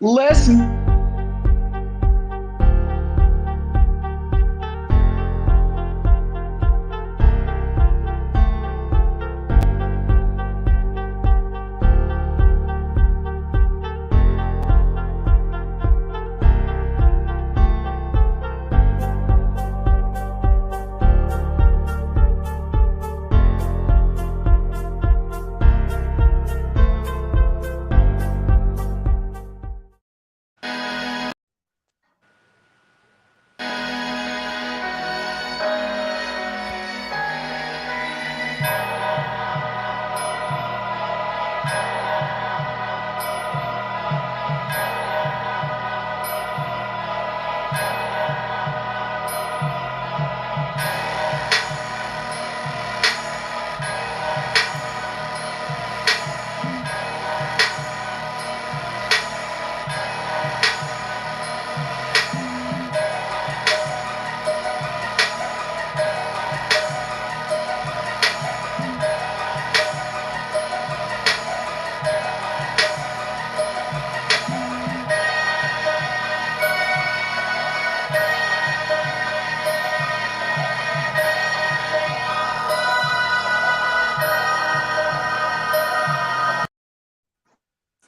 Let's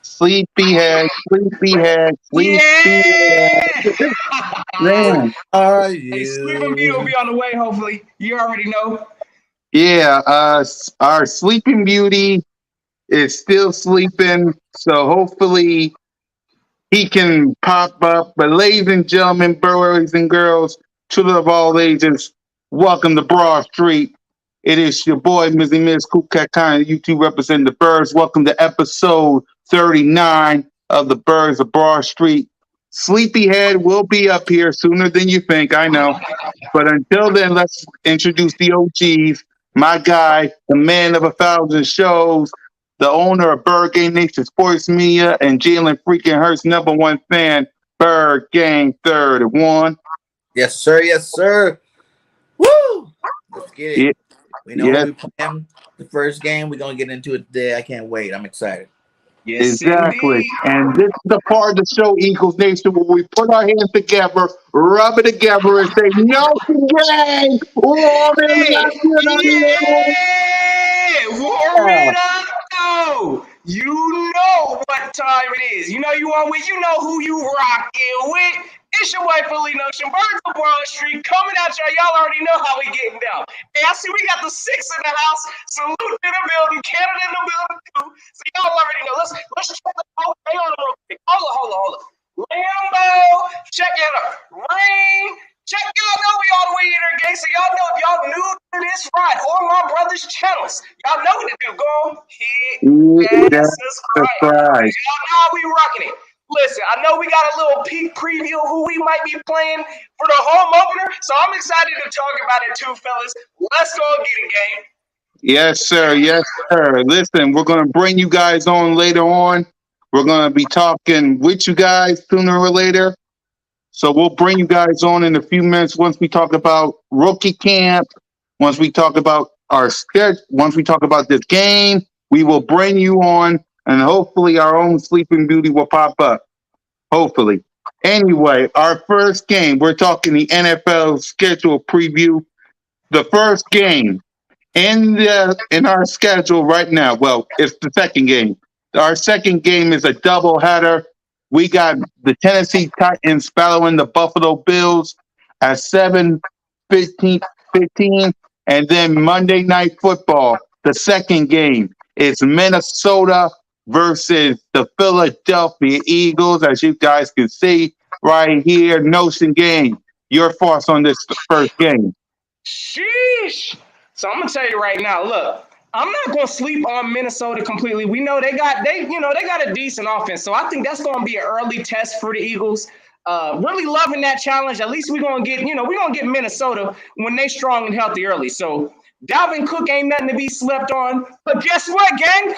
Sleepyhead, sleepyhead, sleepyhead. yeah. Man, Are Hey, Sleeping Beauty will you? be on the way. Hopefully, you already know. yeah, our sleeping beauty is still sleeping, so hopefully he can pop up. But ladies and gentlemen, boys and girls, children of all ages, welcome to Broad Street. It is your boy, Mizzy Miz Kool Khan, YouTube representing the Birds. Welcome to episode 39 of the Birds of Broad Street. Sleepyhead will be up here sooner than you think, I know. But until then, let's introduce the OGs. My guy, the man of 1,000 shows, the owner of Bird Game Nation Sports Media, and Jalen freaking Hurts' number one fan, Bird Game 31. Yes, sir. Yes, sir. Woo! Let's get it. Yeah, We know who yes, we playing. The first game. We're gonna get into it today. I can't wait. I'm excited. Yes, exactly. indeed. And this is the part of the show, Eagles Nation, where we put our hands together, rub it together, and say, no, gang! Warrior Hey, National! yeah, Yeah. Warrior. You know what time it is. You know you on with. You know who you rocking with. It's your wife, Philly Notion, Birds of Broad Street, coming at y'all. Y'all already know how we getting down. Hey, I see we got the six in the house. Salute in the building, Canada in the building too. So y'all already know. Let's check the whole thing on real quick. Hold on. Lambo, check it out. Rain, check, y'all know we all the way in there, gang. So y'all know if y'all new to this ride or my brother's channels, y'all know what to do. Go hit that Yeah, that's subscribe. right. Y'all know how we rocking it. Listen, I know we got a little peek preview of who we might be playing for the home opener, so I'm excited to talk about it too, fellas. Let's go get it, gang. Yes, sir. Yes, sir. Listen, we're going to bring you guys on later on. We're going to be talking with you guys sooner or later. So we'll bring you guys on in a few minutes once we talk about rookie camp, once we talk about our sketch, once we talk about this game, we will bring you on and hopefully our own sleeping beauty will pop up. Hopefully. Anyway, our first game, we're talking the NFL schedule preview. The first game in our schedule right now. Well, it's the second game. Our second game is a doubleheader. We got the Tennessee Titans following the Buffalo Bills at 7:15, and then Monday Night Football. The second game is Minnesota versus the Philadelphia Eagles, as you guys can see right here. Notion game. Your thoughts on this first game? Sheesh. So I'm gonna tell you right now. Look, I'm not gonna sleep on Minnesota completely. We know they got a decent offense. So I think that's gonna be an early test for the Eagles. Really loving that challenge. At least we're gonna get Minnesota when they strong and healthy early. So Dalvin Cook ain't nothing to be slept on. But guess what, gang?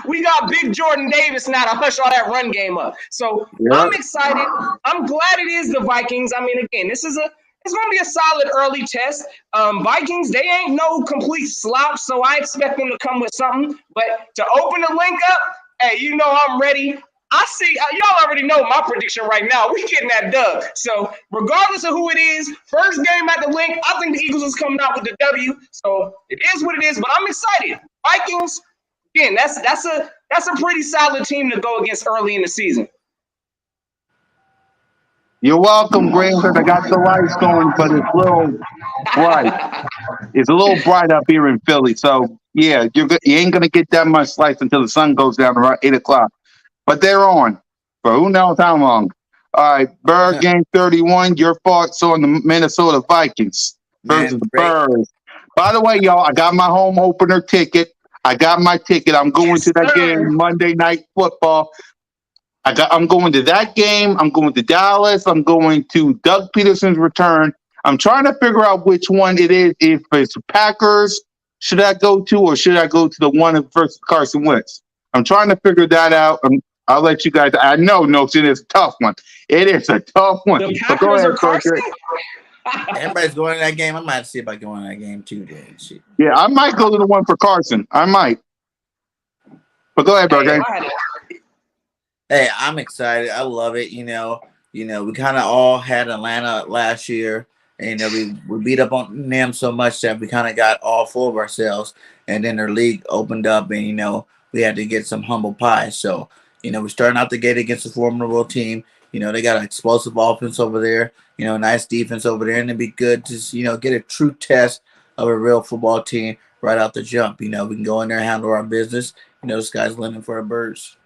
We got Big Jordan Davis now to hush all that run game up. So Yeah. I'm excited. I'm glad it is the Vikings. I mean, again, it's going to be a solid early test. Vikings, they ain't no complete slouch, so I expect them to come with something. But to open the link up, hey, you know I'm ready. I see. Y'all already know my prediction right now. We getting that dub. So regardless of who it is, first game at the link, I think the Eagles is coming out with the W. So it is what it is. But I'm excited. Vikings, again, that's a pretty solid team to go against early in the season. You're welcome, Grayson. I got the lights going, but it's a little bright. It's a little bright up here in Philly. So yeah, you ain't gonna get that much light until the sun goes down around 8 o'clock. But they're on for who knows how long. All right, Bird game 31. Your thoughts on the Minnesota Vikings versus Man, the great. Birds. By the way, y'all, I got my home opener ticket. I got my ticket. I'm going Yes, to that sir. game Monday Night Football. I'm going to that game. I'm going to Dallas. I'm going to Doug Peterson's return. I'm trying to figure out which one it is. If it's Packers, should I go to, or should I go to the one versus Carson Wentz? I'm trying to figure that out. I'll let you guys. I know, no, it is a tough one. It is a tough one. The But go Packers ahead, or Carson? Berger. Everybody's going to that game. I might see if I can go in that game too. Then shit. Yeah, I might go to the one for Carson. I might. But go ahead, Hey, if Berger. I had it. Hey, I'm excited. I love it. We kind of all had Atlanta last year, and we beat up on them so much that we kind of got all full of ourselves. And then their league opened up, and we had to get some humble pie. So we're starting out the gate against a formidable team. They got an explosive offense over there. Nice defense over there, and it'd be good to get a true test of a real football team right out the jump. We can go in there and handle our business. The sky's limit for our birds.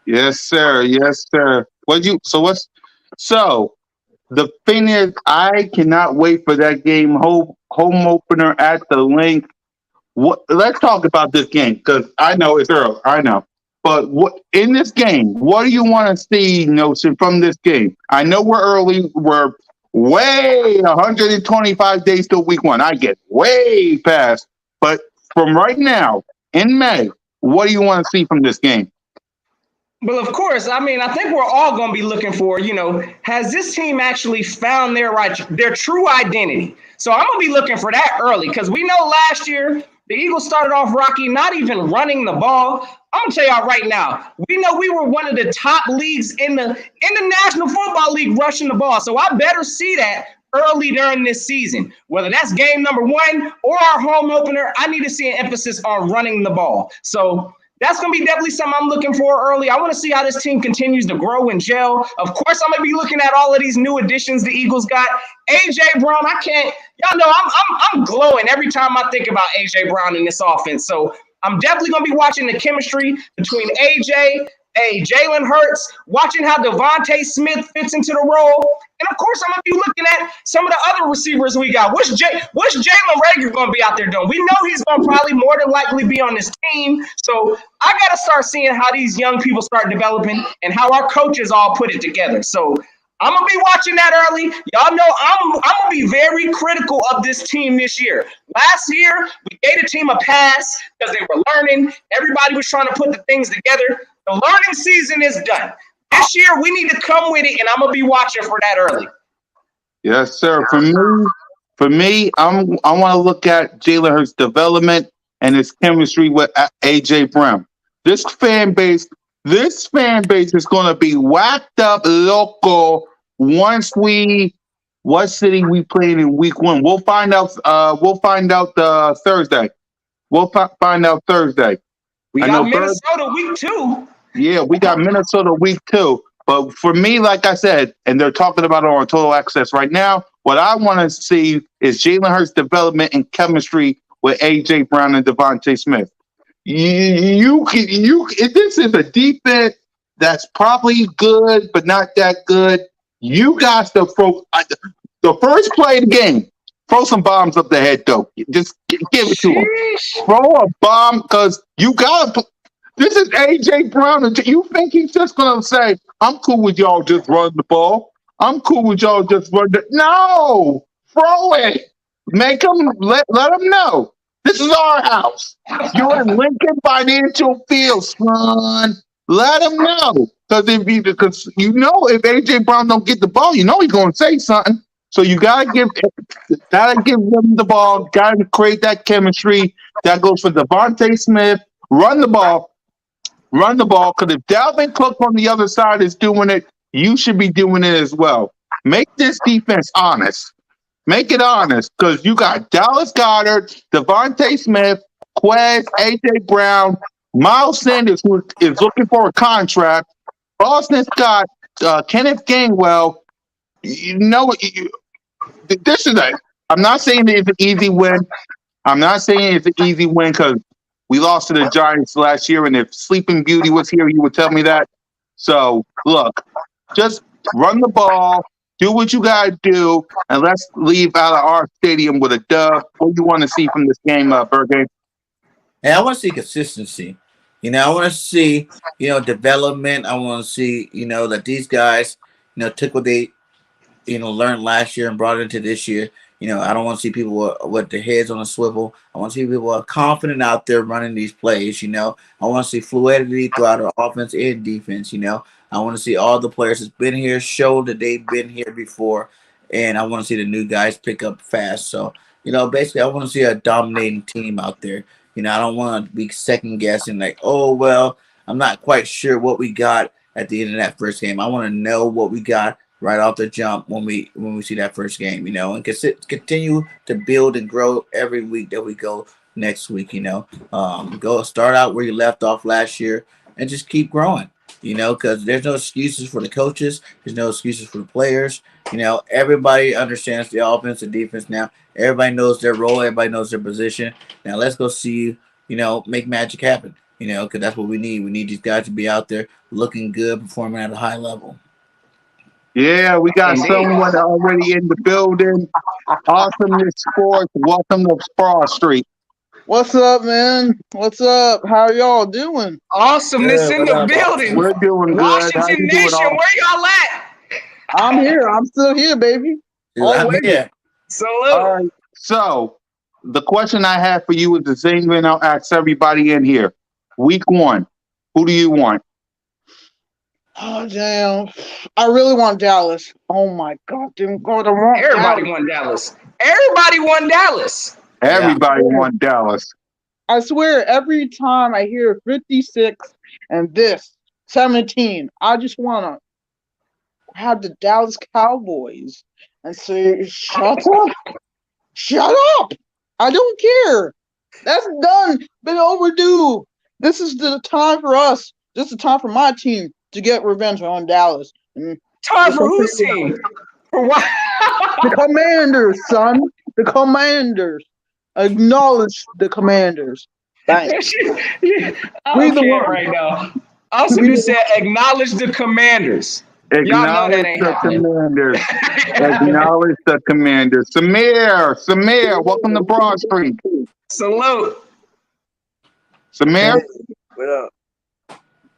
Yes, sir. Yes, sir. So the thing is, I cannot wait for that game home opener at the link. Let's talk about this game because I know it's early. I know, but what in this game? What do you want to see, Notion, from this game? I know we're early. We're way 125 days till week one. I get way past, but from right now in May, what do you want to see from this game? Well, of course. I mean, I think we're all going to be looking for, has this team actually found their true identity? So I'm going to be looking for that early because we know last year the Eagles started off rocky, not even running the ball. I'm going to tell y'all right now, we know we were one of the top leagues in the National Football League rushing the ball. So I better see that early during this season. Whether that's game number one or our home opener, I need to see an emphasis on running the ball. So that's going to be definitely something I'm looking for early. I want to see how this team continues to grow and gel. Of course, I'm going to be looking at all of these new additions the Eagles got. A.J. Brown, y'all know I'm glowing every time I think about A.J. Brown in this offense. So I'm definitely going to be watching the chemistry between A.J., Jalen Hurts, watching how Devontae Smith fits into the role. And of course, I'm going to be looking at some of the other receivers we got. What's Jalen Rager going to be out there doing? We know he's going to probably more than likely be on this team. So I got to start seeing how these young people start developing and how our coaches all put it together. So I'm going to be watching that early. Y'all know I'm going to be very critical of this team this year. Last year, we gave the team a pass because they were learning. Everybody was trying to put the things together. The learning season is done. This year, we need to come with it, and I'm going to be watching for that early. Yes, sir. For me, I want to look at Jalen Hurts' development and his chemistry with AJ Brown. This fan base, this fan base is going to be whacked up local once what city we playing in week one. We'll find out. We'll find out Thursday. We'll find out Thursday. We I got know Bird. Minnesota week 2. Yeah, we got Minnesota week 2. But for me, like I said, and they're talking about it on Total Access right now, what I want to see is Jalen Hurts' development and chemistry with A.J. Brown and Devontae Smith. This is a defense that's probably good, but not that good. You guys to throw the first play of the game, throw some bombs up the head, though. Just give it to them. Throw a bomb because you got to. This is A.J. Brown. And you think he's just going to say, I'm cool with y'all just run the ball? I'm cool with y'all just run the. No! Throw it. Let them know. This is our house. You're in Lincoln Financial Field, son. Let them know. Because if A.J. Brown don't get the ball, he's going to say something. So you gotta give them the ball, gotta create that chemistry. That goes for Devontae Smith. Run the ball. Run the ball, because if Dalvin Cook on the other side is doing it, you should be doing it as well. Make this defense honest. Make it honest, because you got Dallas Goedert, Devontae Smith, Quez, A.J. Brown, Miles Sanders, who is looking for a contract, Boston Scott, Kenneth Gainwell. You know, this is a. I'm not saying it's an easy win. I'm not saying it's an easy win because we lost to the Giants last year, and if Sleeping Beauty was here, he would tell me that. So, look, just run the ball, do what you got to do, and let's leave out of our stadium with a dub. What do you want to see from this game, Bergay? And I want to see consistency. I want to see, development. I want to see, that these guys, took what they learned last year and brought it into this year. I don't want to see people with their heads on a swivel. I want to see people confident out there running these plays. I want to see fluidity throughout our offense and defense. I want to see all the players that's been here show that they've been here before, and I want to see the new guys pick up fast. So, basically, I want to see a dominating team out there. I don't want to be second guessing like, oh well, I'm not quite sure what we got at the end of that first game. I want to know what we got right off the jump when we see that first game, and continue to build and grow every week that we go next week, go start out where you left off last year and just keep growing, because there's no excuses for the coaches. There's no excuses for the players. Everybody understands the offense and defense now. Everybody knows their role. Everybody knows their position. Now let's go see, make magic happen, because that's what we need. We need these guys to be out there looking good, performing at a high level. Yeah, we got someone already in the building. Awesomeness Sports. Welcome to Sprawl Street. What's up, man? What's up? How y'all doing? Awesomeness in the building. We're doing good. Washington Nation, where y'all at? I'm here. I'm still here, baby. Yeah. Salute. All right. So, the question I have for you is the same thing I'll ask everybody in here. Week 1, who do you want? Oh, damn. I really want Dallas. Oh, my God. God, I want Everybody won Dallas. Everybody won Dallas. Everybody want Dallas. I swear, every time I hear 56 and this 17, I just want to have the Dallas Cowboys and say, shut up. Shut up. I don't care. That's done. Been overdue. This is the time for us. This is the time for my team to get revenge on Dallas. Time for whose team? For what? The Commanders, son. The Commanders. Acknowledge the Commanders. Thanks. I don't care right now. Also, you said acknowledge the Commanders. Y'all know that ain't happening. Commanders. Acknowledge the Commanders. Samir, welcome to Broad Street. Salute. Samir? What up?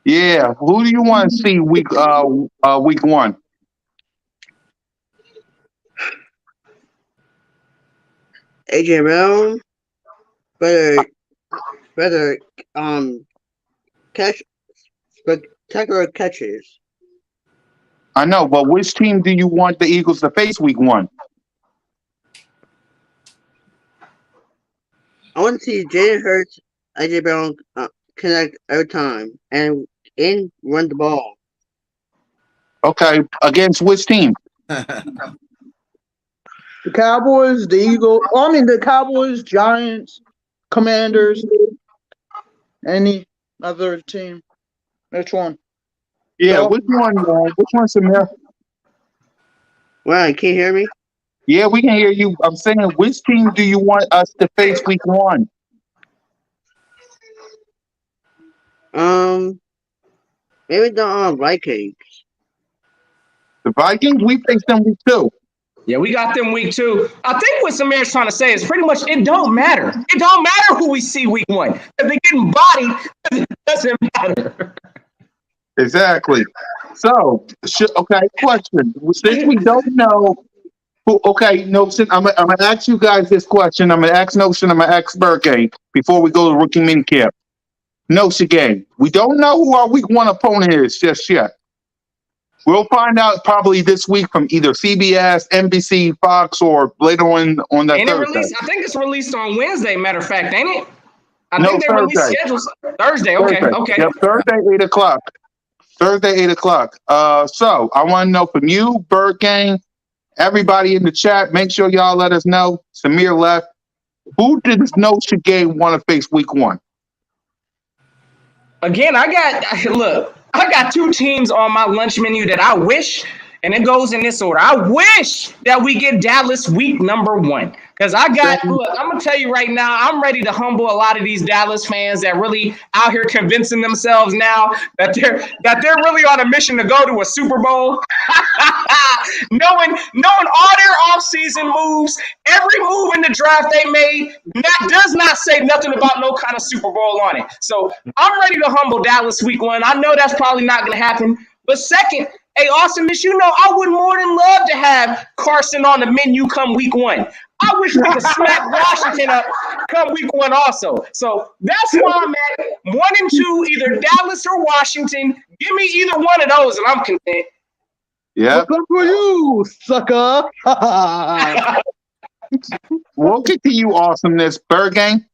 Yeah, who do you want to see week 1? AJ Brown, better catch spectacular catches. I know, but which team do you want the Eagles to face week 1? I want to see Jalen Hurts, AJ Brown connect every time and run the ball. Okay, against which team? The Cowboys, the Eagles. The Cowboys, Giants, Commanders. Any other team? Which one? Yeah, which one? Which one, Samir? Wow, can't hear me? Yeah, we can hear you. I'm saying, which team do you want us to face week 1? Maybe the Vikings. The Vikings, we face them week 2. Yeah, we got them week 2. I think what Samir's trying to say is pretty much it don't matter. It don't matter who we see week 1. If they're getting bodied, it doesn't matter. Exactly. So, okay, question. Since we don't know who, Notion, I'm gonna ask you guys this question. I'm gonna ask Notion, I'm gonna ask Berkay before we go to rookie minicamp. Notion game. We don't know who our week 1 opponent is just yet. We'll find out probably this week from either CBS, NBC, Fox, or later on that Thursday. I think it's released on Wednesday, matter of fact, ain't it? I No, think they released Thursday. schedules Thursday. Okay, Thursday. okay. Yep, Thursday, 8 o'clock. Thursday, 8 o'clock. So I want to know from you, Bird Gang, everybody in the chat, make sure y'all let us know. Samir left. Who did this notion game want to face week 1? Again, I got two teams on my lunch menu that I wish, and it goes in this order. I wish that we get Dallas week number 1. Because I'm gonna tell you right now, I'm ready to humble a lot of these Dallas fans that really out here convincing themselves now that they're really on a mission to go to a Super Bowl. knowing all their offseason moves, every move in the draft they made, that does not say nothing about no kind of Super Bowl on it. So I'm ready to humble Dallas week 1. I know that's probably not going to happen. But second, hey, Awesomeness, I would more than love to have Carson on the menu come week 1. I wish we could smack Washington up come week 1 also. So that's why I'm at 1 and 2, either Dallas or Washington. Give me either one of those, and I'm content. Yeah. Good for you, sucker. We'll get to you, Awesomeness. Bird Gang.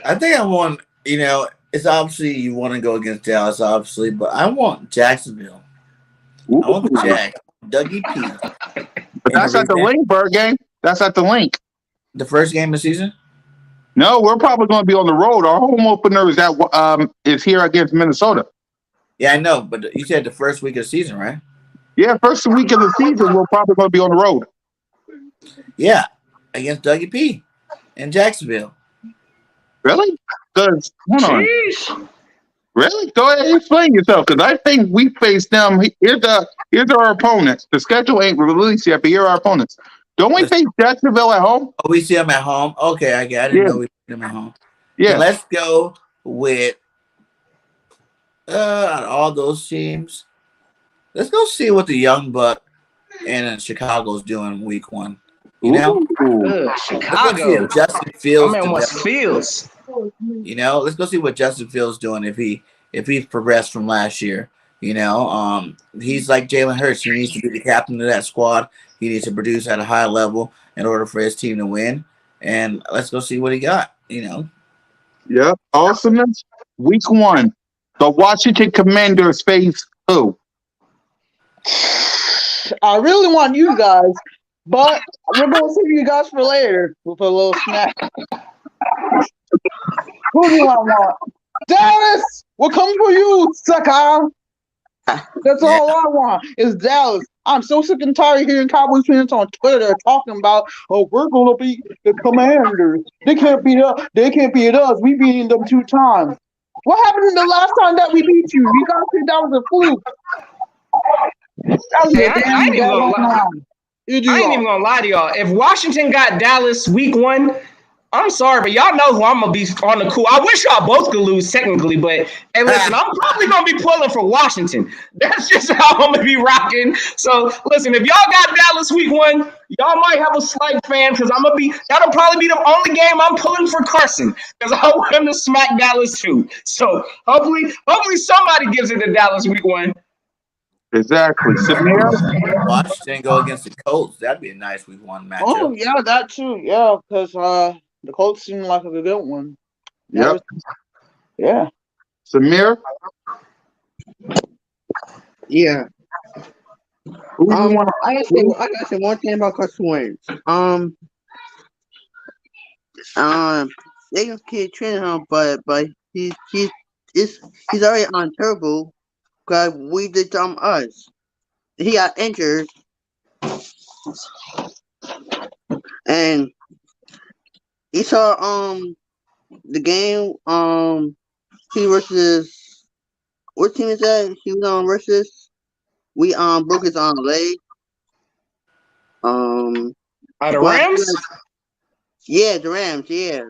I think I want, it's obviously you want to go against Dallas, obviously, but I want Jacksonville. Ooh. I want the Jags. Dougie P. But that's at the link, Bird Gang. That's at the link. The first game of the season? No, we're probably going to be on the road. Our home opener is here against Minnesota. Yeah, I know, but you said the first week of the season, right? Yeah, first week of the season, we're probably going to be on the road. Yeah, against Dougie P. in Jacksonville. Really? Because, hold on. Jeez. Really? Go ahead and explain yourself, because I think we faced them. Here's our opponents. The schedule ain't released yet, but here are our opponents. Don't we face Jacksonville at home? Oh, we see them at home? Okay, I didn't know we see them at home. Yeah. So let's go with all those teams. Let's go see what the Young Buck and Chicago's doing week 1. Chicago. If Justin Fields. I mean, what's Fields? Let's go see what Justin Fields doing if he's progressed from last year. He's like Jalen Hurts. He needs to be the captain of that squad. He needs to produce at a high level in order for his team to win. And let's go see what he got. Yeah. Awesomeness. Week 1. The Washington Commanders face who? I really want you guys, but we're going to save you guys for later with a little snack. Who do I want? Dallas! We're coming for you, sucker! That's all I want is Dallas. I'm so sick and tired of hearing Cowboys fans on Twitter talking about, we're going to beat the Commanders. They can't beat us. They can't beat us. We beating them 2 times. What happened the last time that we beat you? You guys think that was a fluke? That was a damn I ain't even gonna lie to y'all. If Washington got Dallas week 1, I'm sorry, but y'all know who I'm gonna be on the cool. I wish y'all both could lose technically, but hey, listen, I'm probably gonna be pulling for Washington. That's just how I'm gonna be rocking. So listen, if y'all got Dallas week 1, y'all might have a slight fan because that'll probably be the only game I'm pulling for Carson because I want him to smack Dallas too. So hopefully somebody gives it to Dallas week 1. Exactly. Samir? Washington go against the Colts. That'd be a nice week 1 matchup. Oh, yeah, that too. Yeah, because the Colts seem like a good one. Yep. Yeah. Samir? Yeah. Who do you want? I gotta say one thing about Carson Wentz. They gonna keep training him, but he's already on turbo because we did us. He got injured, and he saw the game he versus what team is that he was on versus. We broke his leg. The Rams? Yeah, the Rams. Yeah.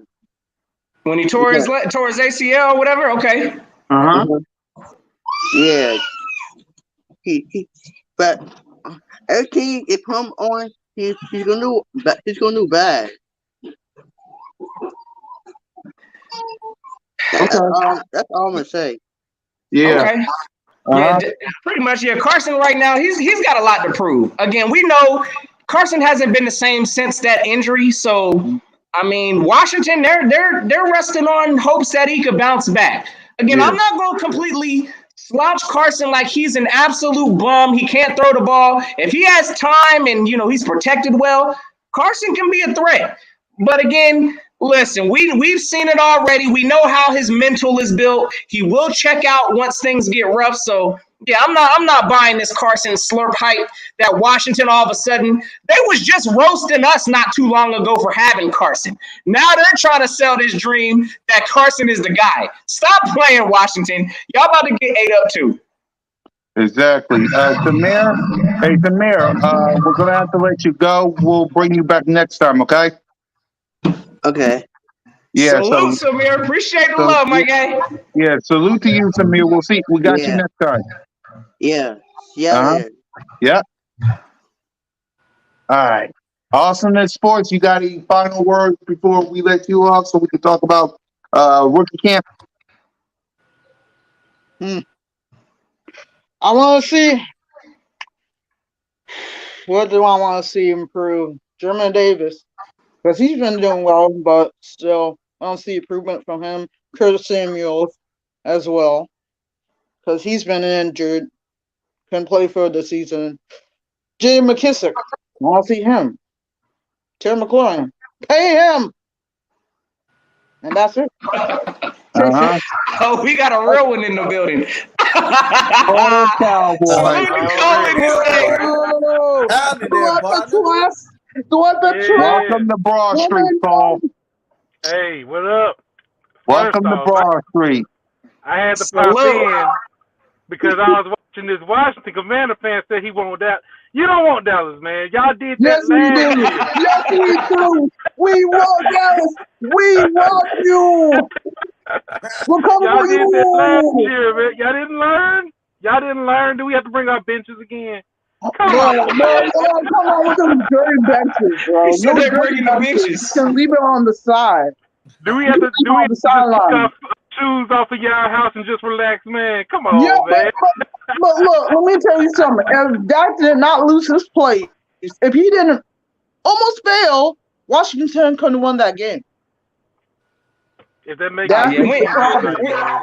When he tore his ACL or whatever. Okay. Yeah. He but everything it come on, he's gonna do bad. That's all I'm gonna say. Yeah. Okay. Yeah, pretty much. Yeah, Carson right now, he's got a lot to prove. Again, we know Carson hasn't been the same since that injury, so I mean, Washington, they're resting on hopes that he could bounce back. Again, Yeah. I'm not going to completely slouch Carson like he's an absolute bum. He can't throw the ball. If he has time and he's protected well, Carson can be a threat. But again, listen, we've seen it already. We know how his mental is built. He will check out once things get rough. So yeah, I'm not buying this Carson slurp hype that Washington all of a sudden they was just roasting us not too long ago for having Carson. Now they're trying to sell this dream that Carson is the guy. Stop playing, Washington. Y'all about to get ate up too. Exactly. Tamir, hey Tamir, we're gonna have to let you go. We'll bring you back next time, okay? Okay. Yeah. Salute, Samir. Appreciate the So love, my guy. yeah. Salute to you, Tamir. We'll see. We got you Yeah. next time. Yeah. See ya Uh huh. later. Yeah. All right. Awesomeness Sports. You got any final words before we let you off, so we can talk about rookie camp? I want to see. What do I want to see improve? Jermaine Davis, because he's been doing well, but still, I don't see improvement from him. Curtis Samuel as well, because he's been injured, couldn't play for the season. Jay McKissick, I want to see him. Terry McLaurin, pay him, and that's it. Uh huh. Oh, we got a real one in the building. All Cowboys. Salute to Cole in this thing. Oh, Howdy do there, I the partner. trust? Do I the trust? Welcome to Broad Street, Paul. Hey, what up? First Welcome to off, Broad Street. I had to pop Salute. in because I was watching this Washington Commander fan say he won't that. You don't want Dallas, man. Y'all did that Yes, we last do. year. Yes, we do. We want Dallas. We want you. We're coming Y'all for did that last you. year, man. Y'all didn't learn. Y'all didn't learn. Do we have to bring our benches again? Come Bro, on, man. come on with those dirty benches, He bro. said No they're dirty bringing the benches. benches. You can leave it on the side. Do we You have can to? leave Do it we on have the to just take sideline. our shoes off of y'all house and just relax, man? Come Yeah, on, man. but look, let me tell you something. If Dak did not lose his place, if he didn't almost fail, Washington couldn't have won that game. If that makes Dak you Yeah, feel is we, any the better, we, man.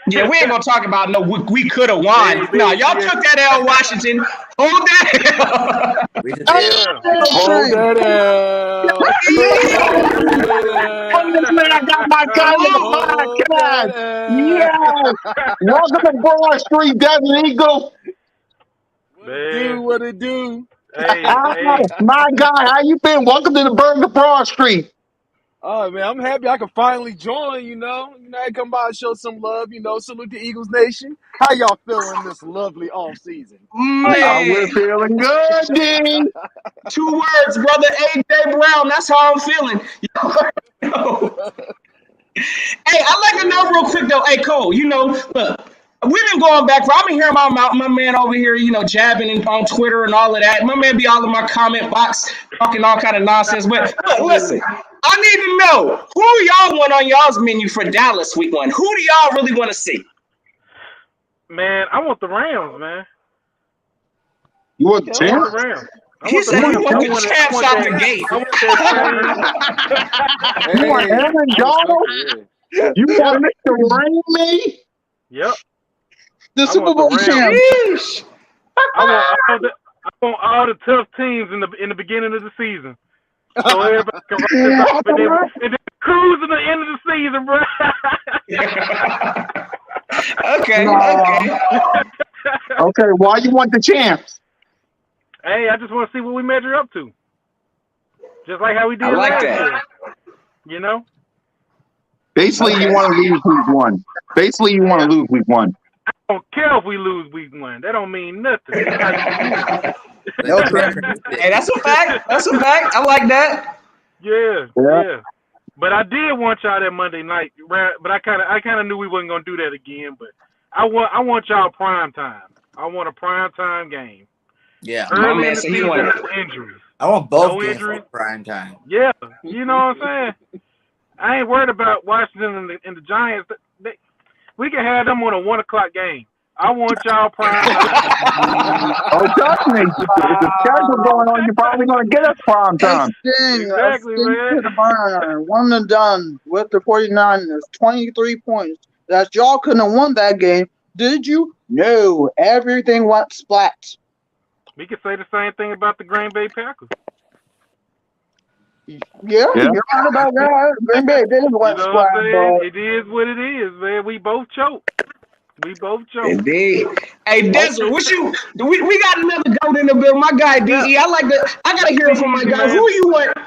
yeah, we ain't gonna talk about no. We could have won. No, y'all Yeah, took that L, Washington. Hold that L. We just yeah. Hold that L. Hold that Man, I got my L. guy in the Hold that podcast. L. Yes. Welcome to Broad Street, Desert Eagle. What it do? Man, What it do? hey, hey, My guy, how you been? Welcome to the Burger Broad Street. Oh man, I'm happy I can finally join. I come by and show some love. Salute to Eagles Nation. How y'all feeling this lovely off season? We're Man, feeling good, D. 2 words, brother. AJ Brown. That's how I'm feeling. Yo. Hey, I'd like to know Yeah, real quick man. though. Hey, Cole, look, we've been going back. I've been hearing about my man over here, jabbing on Twitter and all of that. My man be all in my comment box talking all kind of nonsense. But look, listen, I need to know who y'all want on y'all's menu for Dallas Week 1. Who do y'all really want to see? man, I want the Rams, man. You want the Okay, I want champ? the Rams. I He want the said he Rams. want I the want it. champs out the gate. I want that You same. want hey, Aaron I respect Donald? it. You Yep, want Mr. Rainey? yep. The I Super want the Bowl Rams. champ. Sheesh. I want all the tough teams in the beginning of the season, so everybody can write this off and then cruise to the end of the season, bro. Okay, No. okay. Okay, why you want the champs? Hey, I just want to see what we measure up to, just like how we I did like last that. year. You know, Basically, you Okay. want to lose week one. Basically, you hey, want to lose week one. I don't care if we lose week 1. That don't mean nothing. It's how you lose. let the Okay. veterans Hey, pick. that's a fact. That's a fact. I like that. Yeah, Yeah. yeah. But I did want y'all that Monday night, but I kind of knew we wasn't gonna do that again. But I want y'all prime time. I want a prime time game Yeah, My early in man the said he season. wanted. No injuries. I want both No games for injuries. prime time. Yeah, you know what I'm saying. I ain't worried about Washington and the Giants. We can have them on a 1 o'clock game. I want y'all prime time. Oh, trust me. With the schedule going on, you're probably going to get us prime Let's time. sing. Let's Exactly, sing man. to the burn. One and done with the 49ers. 23 points. That y'all couldn't have won that game. Did you? No. Everything went splat. We could say the same thing about the Green Bay Packers. Yeah, Yeah. you're right about that. Green Bay did You went know splat, what I'm saying? but It is what it is, man. We both choked. We both choked. Indeed. Hey, Desert, what you? We got another goat in the bill. My guy De. I gotta hear it from my Easy, guy. man. Who you want?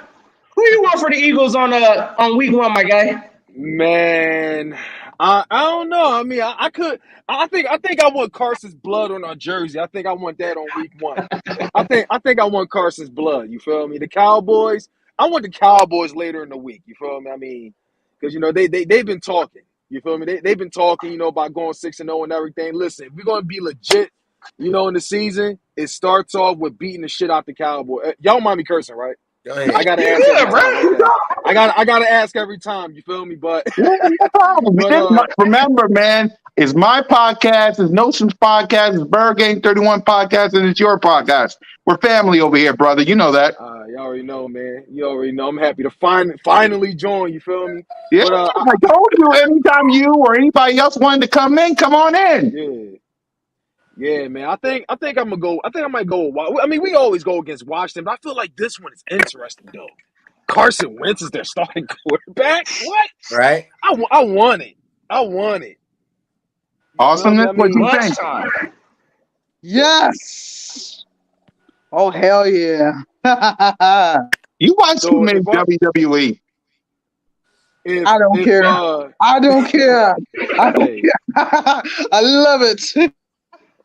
Who you want for the Eagles on week 1, my guy? Man, I don't know. I mean, I think I want Carson's blood on our jersey. I think I want that on week 1. I think I want Carson's blood. You feel me? The Cowboys. I want the Cowboys later in the week. You feel me? I mean, because they've been talking. You feel me? They've been talking. About going 6-0 and everything. Listen, if we're gonna be legit, in the season, it starts off with beating the shit out the Cowboys. Y'all mind me cursing, right? Go I ahead. gotta You ask every good, bro? time. Okay, I gotta ask every time. You feel me? But Yeah, no problem. but Remember, man, it's my podcast, it's Notion's podcast, it's Bird Game 31 podcast, and it's your podcast. We're family over here, brother. You know that. you already know, man. You already know. I'm happy to finally join. You feel me? Yeah, But I told you, anytime you or anybody else wanted to come in, come on in. yeah, man. I think I'm gonna go. I think I might go. I mean, we always go against Washington, but I feel like this one is interesting though. Carson Wentz is their starting quarterback. What? Right? I want it. I want it. You feel me? Awesomeness, I what you mean, think? Lunchtime. yes. Oh hell yeah. You watch too so many WWE. I don't care. I don't care. I don't hey, care. I love it.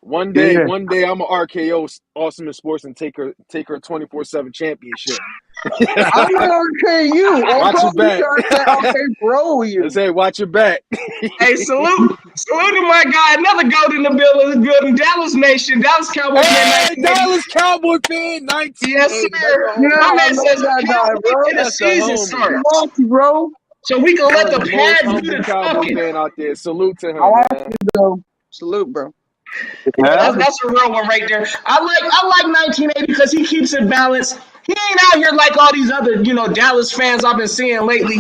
one day, Yeah. I'm gonna RKO Awesome in Sports and take her 24/7 championship. I'm not okay you. Watch your back. Okay, bro, you. Let's say, watch your back. Hey, salute to my guy. Another goat in the building. Dallas Nation, Dallas Cowboys. Hey, Dallas Cowboy fan, 1980. Yes, sir. Yeah, My I man love says that guy, can't wait bro. till the That's the season homie. starts, Want you, bro. so we can let One of the the most pads do humble the Cowboy talking. fan out there. Salute to I him, want man. you, though. Salute, bro. Yeah. That's a real one right there. I like 1980 because he keeps it balanced. He ain't out here like all these other, Dallas fans I've been seeing lately,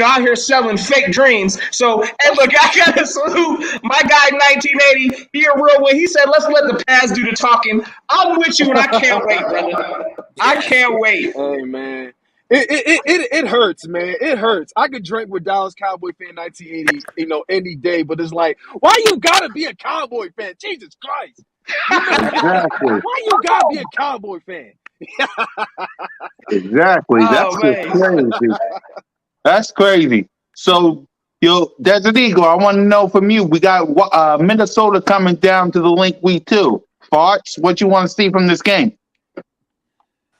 out here selling fake dreams. So, hey, look, I got to salute my guy 1980. He a real one. He said, let's let the pads do the talking. I'm with you, and I can't wait, brother. I can't wait. Hey, man. It hurts, man. It hurts. I could drink with Dallas Cowboy fan 1980, any day, but it's like, why you gotta be a Cowboy fan? Jesus Christ. You know, Exactly. why you gotta be a Cowboy fan? Exactly. That's Oh, just man. crazy. That's crazy. So, Desert Eagle, I want to know from you. We got Minnesota coming down to the link week 2. Farts, what you want to see from this game?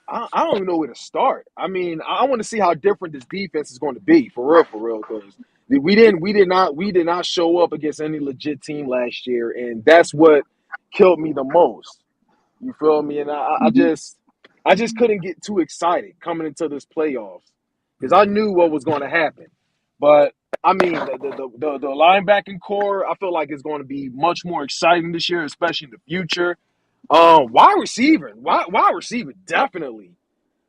I don't even know where to start. I mean, I want to see how different this defense is going to be for real, because we did not show up against any legit team last year, and that's what killed me the most. You feel me? And I just couldn't get too excited coming into this playoffs because I knew what was going to happen. But I mean, the linebacking core, I feel like is going to be much more exciting this year, especially in the future. Wide receiver, definitely.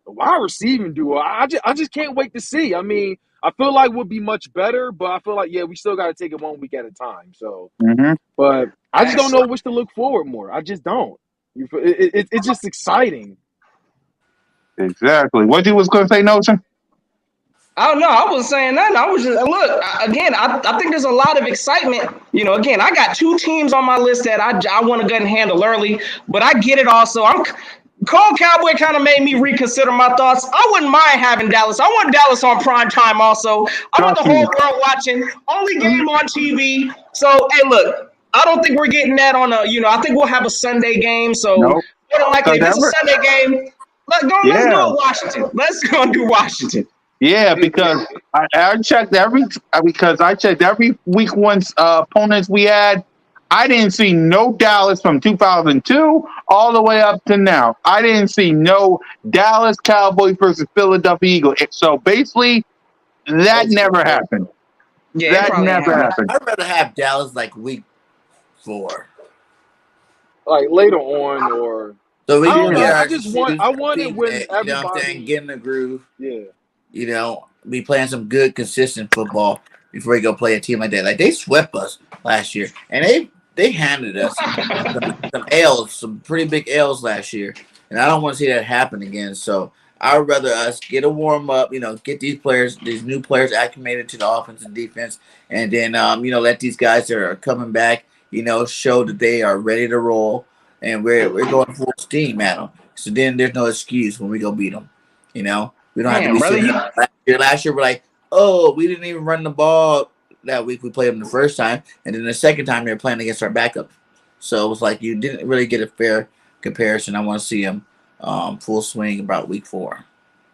The wide receiving duo, I just can't wait to see. I mean, I feel like we'll be much better, but I feel like we still got to take it 1 week at a time. So, Mm-hmm. but I just don't know which to look forward more. I just don't. It's just exciting. Exactly. What you was going to say, Notion? I don't know. I wasn't saying nothing. I was just again. I think there's a lot of excitement. Again, I got 2 teams on my list that I want to go and handle early, but I get it also. Cold Cowboy kind of made me reconsider my thoughts. I wouldn't mind having Dallas. I want Dallas on prime time also. I want the whole world watching. Only game on TV. So hey, look, I don't think we're getting that on a. I think we'll have a Sunday game. So Nope. more likely, if it's a Sunday game, let's do it Washington. Let's go and do Washington. Yeah, because I checked every week 1 opponents we had. I didn't see no Dallas from 2002 all the way up to now. I didn't see no Dallas Cowboys versus Philadelphia Eagles. So basically, that never happened. Yeah, That never happened. I'd rather have Dallas like week 4. like later on, or So we I can don't know. get Yeah. I our just want I want it feet when wet, you know what I'm saying? everybody, Get in the groove, yeah. you know, be playing some good, consistent football before we go play a team like that. Like they swept us last year, and they handed us some L's, some pretty big L's last year, and I don't want to see that happen again. So I would rather us get a warm up, you know, get these new players acclimated to the offense and defense, and then you know, let these guys that are coming back, you know, show that they are ready to roll, and we're going full steam at them. So then there's no excuse when we go beat them. You know, we don't have to Man, be brother, sitting you there. Last year we're like, oh, we didn't even run the ball that week. We played them the first time, and then the second time they were playing against our backup. So it was like you didn't really get a fair comparison. I want to see him full swing about week 4.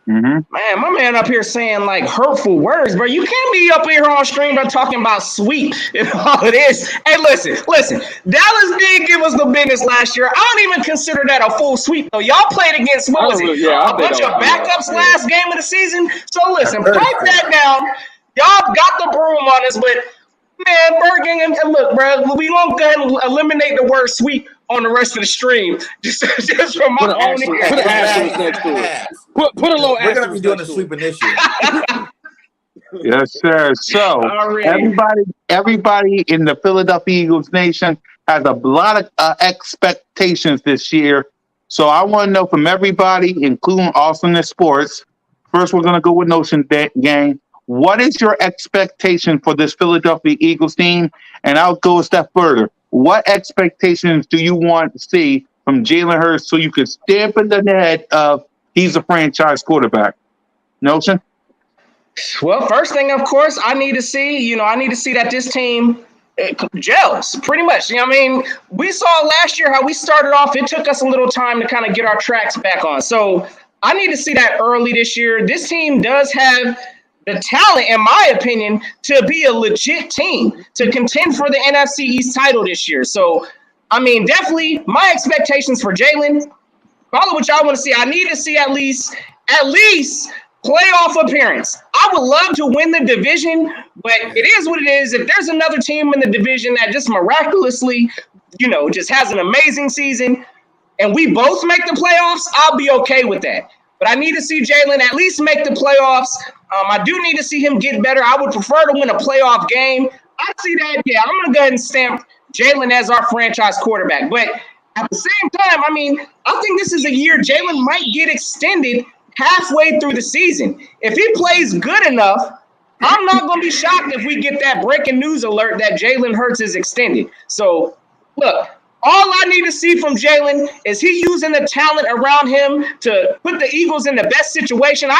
Mm-hmm. Man, my man up here saying like hurtful words, bro. You can't be up here on stream but talking about sweet and all it is. Hey, listen. Dallas did give us the business last year. I don't even consider that a full sweep though. Y'all played against I what was don't it? really, yeah. I A think bunch that of was, backups yeah. last game of the season. So Our listen, first pipe game. that down. Y'all got the broom on us, but man, Bergen, and look, bro, we won't go ahead and eliminate the word sweep on the rest of the stream. Just from Put my an own asterisk. Put an ear. asterisk next to it. Put a little We're gonna be asterisk doing next the to it. sweeping this year. Yes, sir. So Already. everybody in the Philadelphia Eagles nation has a lot of expectations this year. So I want to know from everybody, including Awesomeness Sports. First, we're going to go with Notion Gang. What is your expectation for this Philadelphia Eagles team? And I'll go a step further. What expectations do you want to see from Jalen Hurts so you could stamp in the head of he's a franchise quarterback? Notion? Well, first thing, of course, I need to see that this team gels pretty much. You know what I mean? We saw last year how we started off. It took us a little time to kind of get our tracks back on. So I need to see that early this year. This team does have the talent, in my opinion, to be a legit team to contend for the NFC East title this year. So, I mean, definitely my expectations for Jalen, follow what y'all want to see. I need to see at least playoff appearance. I would love to win the division, but it is what it is. If there's another team in the division that just miraculously, just has an amazing season, and we both make the playoffs, I'll be okay with that. But I need to see Jalen at least make the playoffs. I do need to see him get better. I would prefer to win a playoff game. I see that. Yeah, I'm going to go ahead and stamp Jalen as our franchise quarterback. But at the same time, I mean, I think this is a year Jalen might get extended halfway through the season. If he plays good enough, I'm not going to be shocked if we get that breaking news alert that Jalen Hurts is extended. So, look, all I need to see from Jalen is he using the talent around him to put the Eagles in the best situation.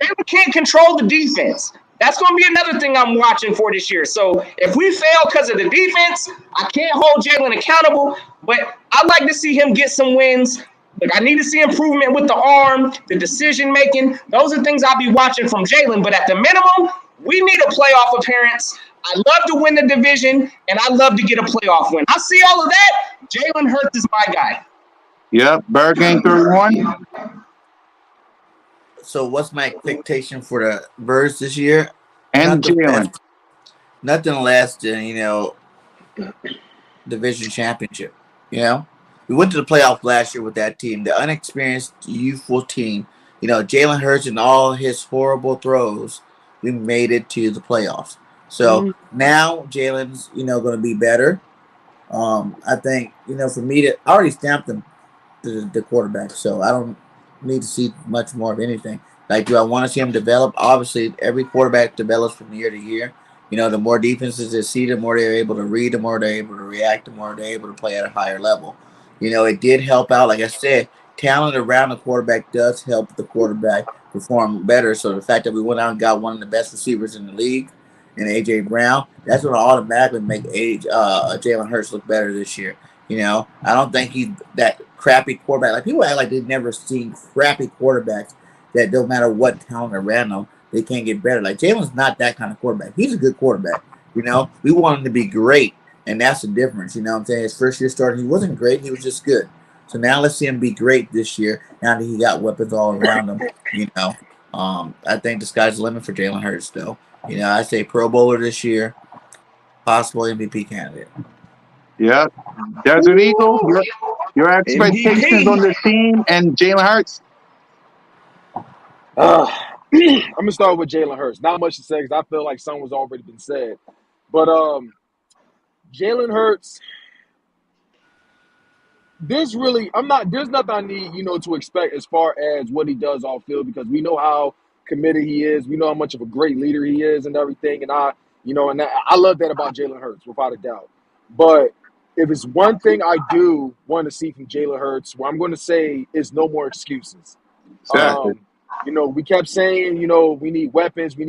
Jalen can't control the defense. That's going to be another thing I'm watching for this year. So if we fail because of the defense, I can't hold Jalen accountable, but I'd like to see him get some wins. Look, I need to see improvement with the arm, the decision making. Those are things I'll be watching from Jalen. But at the minimum, we need a playoff appearance. I love to win the division, and I love to get a playoff win. I see all of that. Jalen Hurts is my guy. Yep. Bird Gang 31. So what's my expectation for the Birds this year? And Jalen. Nothing less than, division championship. We went to the playoff last year with that team, the unexperienced, youthful team. Jalen Hurts and all his horrible throws, we made it to the playoffs. So now Jalen's, going to be better. I think, for me I already stamped him the quarterback, so I don't need to see much more of anything. Like, do I want to see him develop? Obviously, every quarterback develops from year to year. The more defenses they see, the more they're able to read, the more they're able to react, the more they're able to play at a higher level. It did help out. Like I said, talent around the quarterback does help the quarterback perform better. So the fact that we went out and got one of the best receivers in the league, in A.J. Brown, that's going to automatically make Jalen Hurts look better this year. I don't think he's that crappy quarterback. Like, people act like they've never seen crappy quarterbacks that no matter what talent around them, they can't get better. Like, Jalen's not that kind of quarterback. He's a good quarterback. We want him to be great, and that's the difference. What I'm saying? His first year starting, he wasn't great. He was just good. So now let's see him be great this year. Now that he got weapons all around him, I think the sky's the limit for Jalen Hurts, though. I say Pro Bowler this year, possible MVP candidate. Yep. Desert Eagle. Your expectations on MVP. this team and Jalen Hurts? I'm gonna start with Jalen Hurts. Not much to say because I feel like something's already been said. But Jalen Hurts, there's nothing I need, to expect as far as what he does off field because we know how committed he is. We know how much of a great leader he is and everything. And I love that about Jalen Hurts without a doubt. But if it's one thing I do want to see from Jalen Hurts, what I'm going to say is no more excuses. Exactly. We kept saying, we need weapons for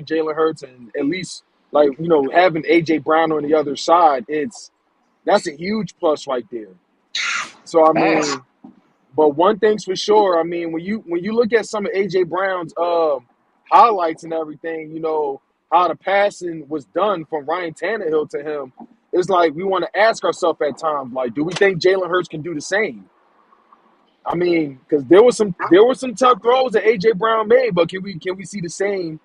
Jalen Hurts, and at least having AJ Brown on the other side, that's a huge plus right there. So I Facts. mean, but one thing's for sure. I mean, when you look at some of AJ Brown's highlights and everything, how the passing was done from Ryan Tannehill to him, it's like we want to ask ourselves at times, like, do we think Jalen Hurts can do the same? I mean, because there were some tough throws that AJ Brown made, but can we see the same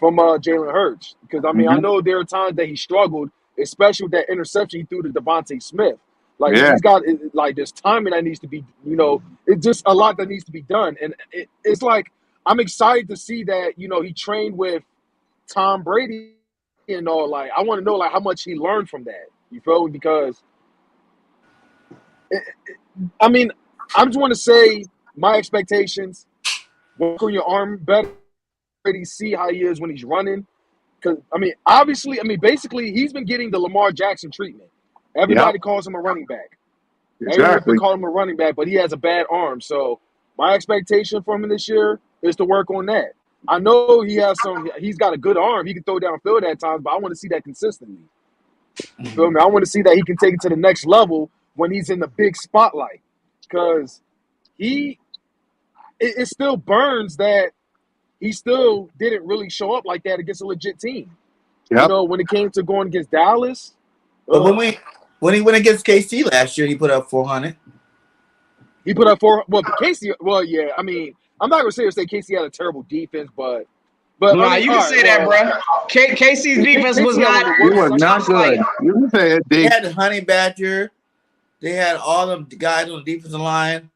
from Jalen Hurts? Because I mean, I Hmm. know there are times that he struggled, especially with that interception he threw to Devontae Smith. Like Yeah, he's got like this timing that needs to be, it's just a lot that needs to be done, and it's like I'm excited to see that he trained with Tom Brady and all. Like I want to know like how much he learned from that. You feel me? Because I mean, I just want to say my expectations. Work on your arm better. Already see how he is when he's running. Because basically, he's been getting the Lamar Jackson treatment. yep, Everybody calls him a running back. Everyone's been exactly. calling him a running back, but he has a bad arm. So my expectation from him this year is to work on that. I know he's got a good arm. He can throw downfield at times, but I want to see that consistently. You feel me? I want to see that he can take it to the next level when he's in the big spotlight. Because it still burns that he still didn't really show up like that against a legit team. Yep. When it came to going against Dallas, But when he went against KC last year, he put up 400. he put up Casey. Well, yeah. I mean, I'm not gonna say Casey had a terrible defense, but I Nah, mean, you all can right. say that, Well, bro. KC's defense was Casey had one not of the It worst was second. not good. like. You can say it, They D. had Honey Badger. They had all them guys on the defensive line.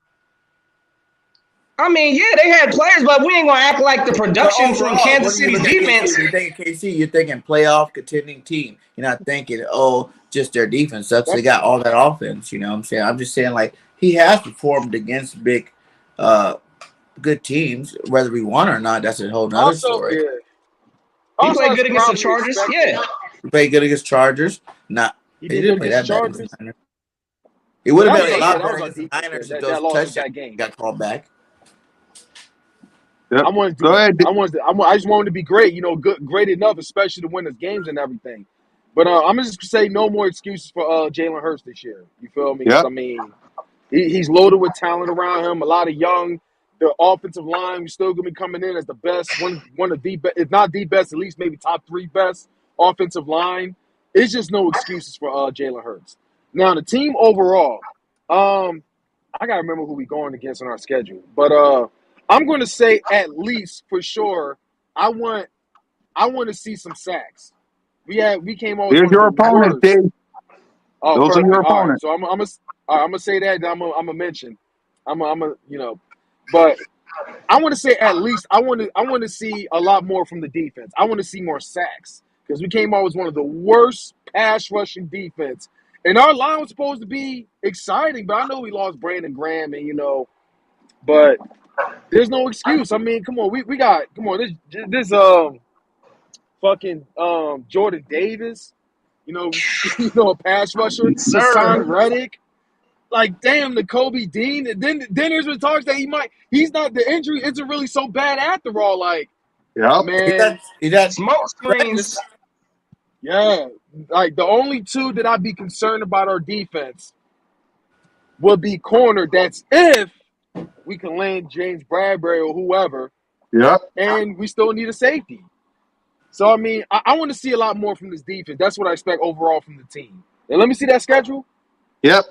I mean, yeah, they had players, but we ain't gonna act like the But production from overall, Kansas when you City's look at KC, defense. when you think of KC, you're thinking playoff contending team. You're not thinking, oh, just their defense. They That's got all that offense. You know what I'm saying? I'm just saying, like, he has performed against big, good teams, whether we won or not. That's a whole nother also story. yeah. He Also, played that's good against the probably Chargers. expected. Yeah. He played good against Chargers. Not, He he did good didn't play against the that bad against the Chargers. Niners. It Well, would have that been was a lot that better was our against the defense Niners if that those lost us touchdowns that game. got called back. Yep. I wanted Go to, ahead, D. I just wanted to be great, great enough, especially to win us games and everything. But I'm gonna just say no more excuses for Jalen Hurts this year. You feel me? Because Yep. I mean, he's loaded with talent around him. A lot of young. The offensive line is still gonna be coming in as the best, one of the best, if not the best, at least maybe top 3 best offensive line. It's just no excuses for Jalen Hurts. Now the team overall, I gotta remember who we going against on our schedule, but I'm going to say at least for sure, I want to see some sacks. We came out as Here's one of your the opponents, D. worst. Oh, Those are your perfect. All right, opponents. so I'm gonna say that. Then I'm gonna mention. But I want to say at least I want to see a lot more from the defense. I want to see more sacks because we came out as one of the worst pass rushing defense, and our line was supposed to be exciting. But I know we lost Brandon Graham, and but there's no excuse. I mean, come on, we got this fucking Jordan Davis, a pass rusher, Hassan Sir. Reddick. Like, damn, the Kobe Dean. And then there's been talks that he's not, the injury isn't really so bad after all. Like, Yep. man, He got Smoke practice. screens. yeah. Like, the only two that I'd be concerned about our defense would be corner. That's if we can land James Bradbury or whoever, Yep. and we still need a safety. So, I mean, I want to see a lot more from this defense. That's what I expect overall from the team. And let me see that schedule. Yep.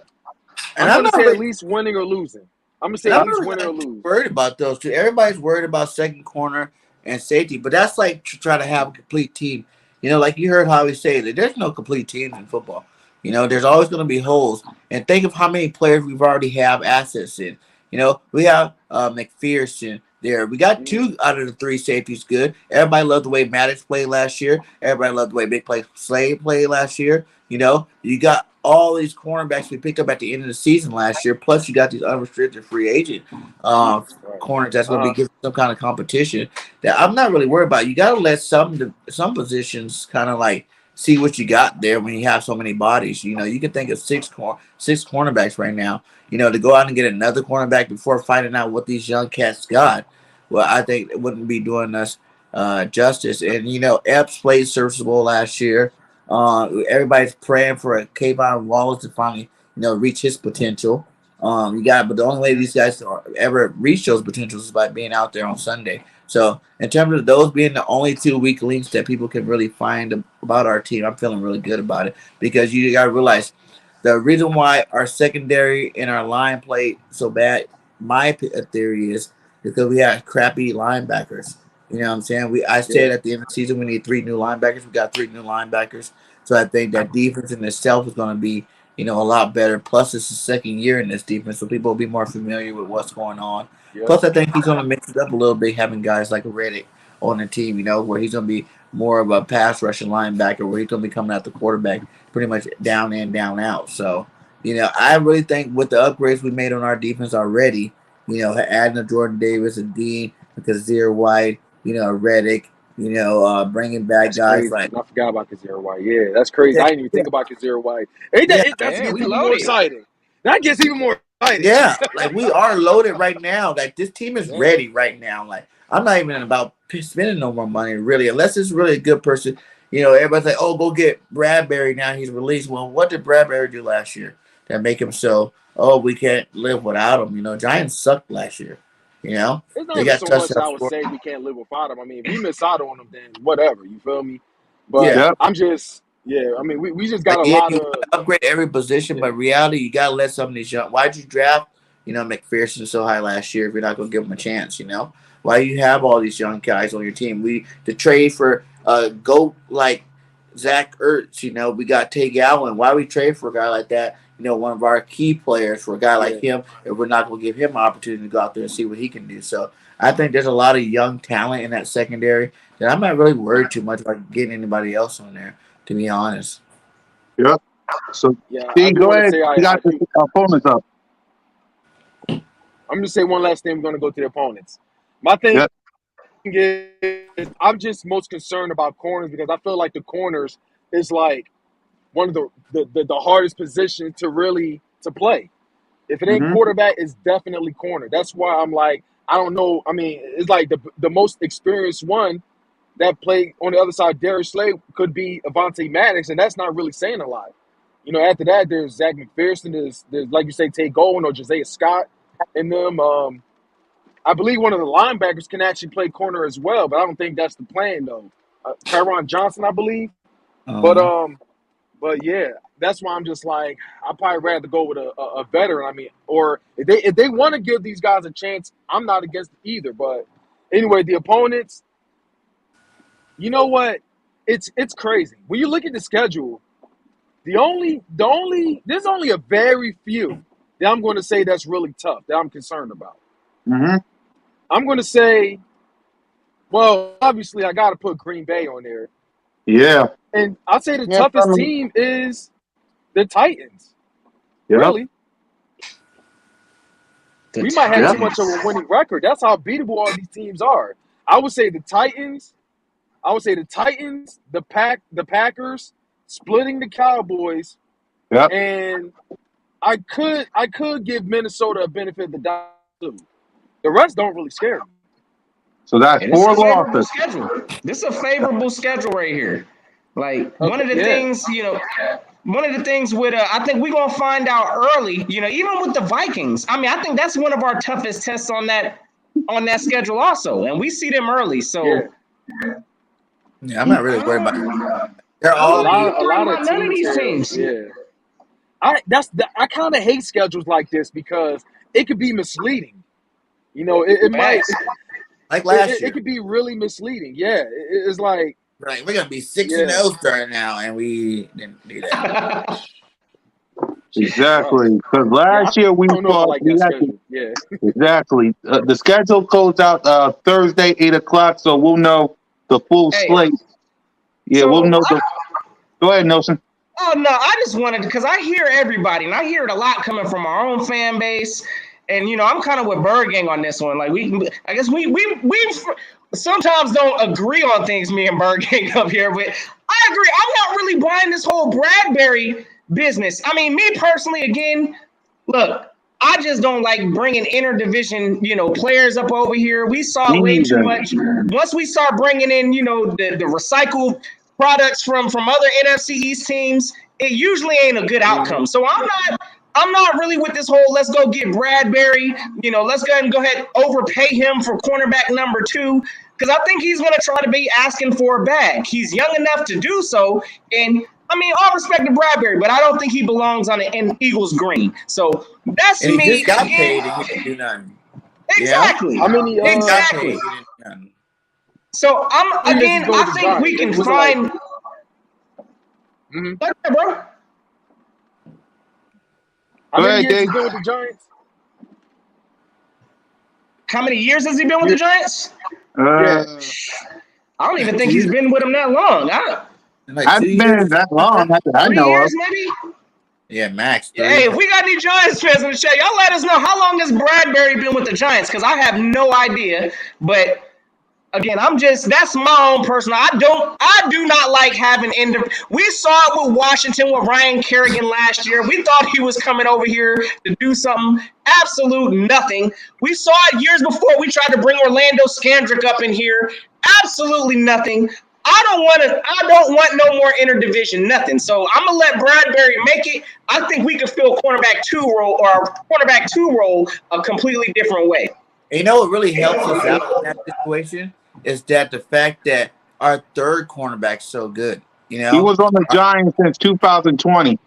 And I'm I'm going to not say at really, least winning or losing. I'm going to say and at I'm least not winning or really lose. worried about those two. Everybody's worried about second corner and safety, but that's like to try to have a complete team. Like you heard Howie say that there's no complete teams in football. There's always going to be holes. and think of how many players we've already have assets in. You know, we have McPherson there. We got Mhm. 2 out of the 3 safeties good. Everybody loved the way Maddox played last year. Everybody loved the way Big Play Slade played last year. You know, you got all these cornerbacks we picked up at the end of the season last year. Plus, you got these unrestricted free agent uh, Right. corners that's going to be Uh-huh. giving some kind of competition. That I'm not really worried about. You got to let some positions kind of like see what you got there when you have so many bodies. You know, you can think of six cornerbacks right now. You know, to go out and get another cornerback before finding out what these young cats got. Well, I think it wouldn't be doing us justice. And you know, Epps played serviceable last year. Everybody's praying for a Kayvon Wallace to finally, you know, reach his potential. But the only way these guys ever reach those potentials is by being out there on Sunday. So, in terms of those being the only 2 weak links that people can really find about our team, I'm feeling really good about it because you got to realize the reason why our secondary and our line played so bad. My theory is because we had crappy linebackers. You know what I'm saying? I Yeah. said at the end of the season we need 3 new linebackers. We got 3 new linebackers. So I think that defense in itself is going to be, you know, a lot better. Plus, it's the second year in this defense, so people will be more familiar with what's going on. Yep. Plus, I think he's going to mix it up a little bit, having guys like Reddick on the team, you know, where he's going to be more of a pass rushing linebacker, where he's going to be coming out the quarterback pretty much down in, down out. So, you know, I really think with the upgrades we made on our defense already, you know, adding a Jordan Davis, a Dean, a Kazir White, you know, Reddick, you know, bringing back That's guys crazy. like, I forgot about Kazir White. Yeah, that's crazy. yeah, I didn't even yeah, think about Kazir White. yeah, That Yeah, gets we even more loaded. exciting. That gets even more exciting. yeah, like we are loaded right now. Like this team is Yeah. ready right now. Like I'm not even about spending no more money really, unless it's really a good person. You know, everybody's like, "Oh, go get Bradbury now. He's released." Well, what did Bradbury do last year that make him so? Oh, we can't live without him. You know, Giants sucked last year. You know, It's not they even got so much that touchdown I would score. say we can't live without him. I mean, if we miss out on him, then whatever. You feel me? But Yeah, Yep. I'm just, yeah. I mean, we just got like a yeah, lot you want of, to upgrade every position, yeah, but reality, you gotta let some of these young. Why'd you draft, you know, McPherson so high last year if you're not gonna give him a chance? You know, why you have all these young guys on your team? We to trade for go like Zach Ertz. You know, we got Tay Allen. Why we trade for a guy like that? You know, one of our key players for a guy like yeah. him, if we're not gonna give him an opportunity to go out there and see what he can do. So I think there's a lot of young talent in that secondary that I'm not really worried too much about getting anybody else on there. To be honest. Yep. So, Yeah, I D, do go want to ahead. say You I got the do. opponents up. I'm gonna say one last thing. We're gonna go to the opponents. My thing Yep. is, I'm just most concerned about corners because I feel like the corners is like one of the hardest position to really to play. If it ain't Mm-hmm. quarterback, it's definitely corner. That's why I'm like, I don't know. I mean, it's like the most experienced one that played on the other side, Darius Slade, could be Avante Maddox, and that's not really saying a lot. You know, after that, there's Zach McPherson, there's like you say, Tay Golden or Josiah Scott, and them. I believe one of the linebackers can actually play corner as well, but I don't think that's the plan though. Tyron Johnson, I believe, but Uh-huh. but yeah, that's why I'm just like I'd probably rather go with a veteran. I mean, or if they want to give these guys a chance, I'm not against either. But anyway, the opponents, you know what? It's crazy when you look at the schedule. There's only a very few that I'm going to say that's really tough that I'm concerned about. Mm-hmm. I'm going to say, well, obviously I got to put Green Bay on there, Yeah. and I'd say the Yeah, toughest fellas. team is the Titans. Yep. Really, The we might have too Yep. much of a Titans. winning record. That's how beatable all these teams are. I would say the Titans. I would say the Titans, the Packers, splitting the Cowboys, Yep. and I could give Minnesota a benefit of the doubt too. The rest don't really scare me. So that's And this is four a favorable losses. schedule. This is a favorable schedule right here. Like one Okay, of the yeah, things, one of the things with I think we're gonna find out early. Even with the Vikings. I mean, I think that's one of our toughest tests on that schedule also, and we see them early. yeah. So Yeah, I'm not really worried about. They're I'm A all not easy. even lot, a worried lot of about none of teams these here. teams. Yeah, I kind of hate schedules like this because it could be misleading. You know, it might Facts. Like last it year. could be really misleading. Yeah, it's like Like we're gonna be six and yeah, zero starting now, and we didn't do that. Exactly. Because Yeah, I last year don't know if I like we that had to, schedule. Yeah. exactly. The schedule goes out Thursday 8 o'clock, so we'll know the full Hey, slate. Yeah, we'll so know the. Go ahead, Nelson. oh no, I just wanted because I hear everybody, and I hear it a lot coming from our own fan base, and I'm kind of with Bird Gang on this one. Like I guess we sometimes don't agree on things, me and Bird Gang up here, but I agree. I'm not really buying this whole Bradbury business. I mean, me personally, again, look. I just don't like bringing interdivision, players up over here. We saw Me way too neither. much. Once we start bringing in, the recycled products from other NFC East teams, it usually ain't a good outcome. Mhm. So I'm not really with this whole let's go get Bradbury. Let's go ahead and overpay him for cornerback number 2 because I think he's going to try to be asking for a bag. He's young enough to do so, and I mean, all respect to Bradbury, but I don't think he belongs on an Eagles green. So that's And he me just got again. paid and he didn't do nothing. You know, Exactly, How many he just got exactly. paid. He didn't do nothing. So how many years he's again, been I with the think we Giants? can Was it like find. mhm. Bro, How Go many ahead, years Dave. he's been with the Giants? how many years has he been with Yeah. the Giants? Yeah. Uh, I don't even think he's 2 years, been with them that long. like I've 2 years. been that long that I 3 know of. years maybe. Yeah, max Yeah, hey, 3. if we got any Giants fans in the chat, y'all let us know how long has Bradbury been with the Giants because I have no idea. But again, that's my own personal. I do not like having we saw it with Washington with Ryan Kerrigan last year. We thought he was coming over here to do something. Absolute nothing. We saw it years before. We tried to bring Orlando Scandrick up in here. Absolutely nothing. I don't want no more interdivision, nothing. So I'm gonna let Bradbury make it. I think we could fill cornerback two role a completely different way. And you know what really helps us out in that situation is that the fact that our third cornerback's so good. You He know, was on the Giants since 2020.